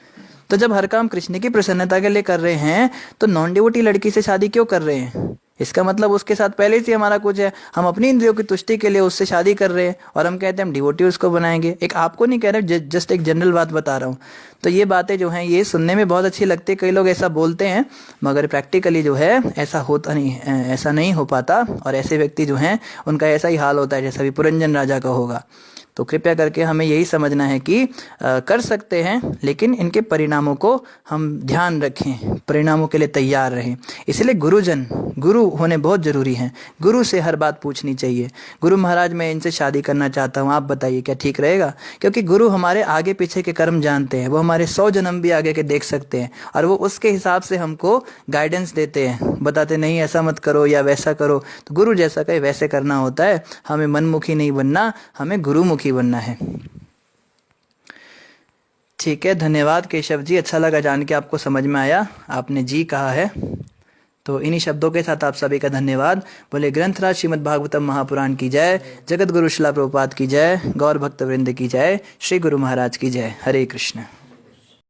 तो जब हर काम कृष्ण की प्रसन्नता के लिए कर रहे हैं तो नॉन डिवोटी लड़की से शादी क्यों कर रहे हैं? इसका मतलब उसके साथ पहले से हमारा कुछ है, हम अपनी इंद्रियों की तुष्टि के लिए उससे शादी कर रहे हैं और हम कहते हैं हम डिवोटी उसको बनाएंगे। एक आपको नहीं कह रहे, जस्ट एक जनरल बात बता रहा हूँ। तो ये बातें जो हैं ये सुनने में बहुत अच्छी लगती है, कई लोग ऐसा बोलते हैं, मगर प्रैक्टिकली जो है ऐसा होता नहीं, ऐसा नहीं हो पाता, और ऐसे व्यक्ति जो हैं उनका ऐसा ही हाल होता है जैसा भी पुरंजन राजा का होगा। तो कृपया करके हमें यही समझना है कि कर सकते हैं, लेकिन इनके परिणामों को हम ध्यान रखें, परिणामों के लिए तैयार रहें। इसलिए गुरु होने बहुत ज़रूरी हैं। गुरु से हर बात पूछनी चाहिए। गुरु महाराज मैं इनसे शादी करना चाहता हूँ, आप बताइए क्या ठीक रहेगा? क्योंकि गुरु हमारे आगे पीछे के कर्म जानते हैं, वो हमारे 100 जन्म भी आगे के देख सकते हैं, और वो उसके हिसाब से हमको गाइडेंस देते हैं, बताते नहीं ऐसा मत करो या वैसा करो। तो गुरु जैसा कहे वैसे करना होता है। हमें मनमुखी नहीं बनना, हमें गुरुमुखी बनना है। ठीक है, धन्यवाद केशव जी, अच्छा लगा जान के आपको समझ में आया, आपने जी कहा है। तो इन्हीं शब्दों के साथ आप सभी का धन्यवाद। बोले ग्रंथराज श्रीमद् भागवतम महापुराण की जय, जगत गुरु शिला प्रभुपाद की जय, गौर भक्त वृंद की जय, श्री गुरु महाराज की जय। हरे कृष्ण।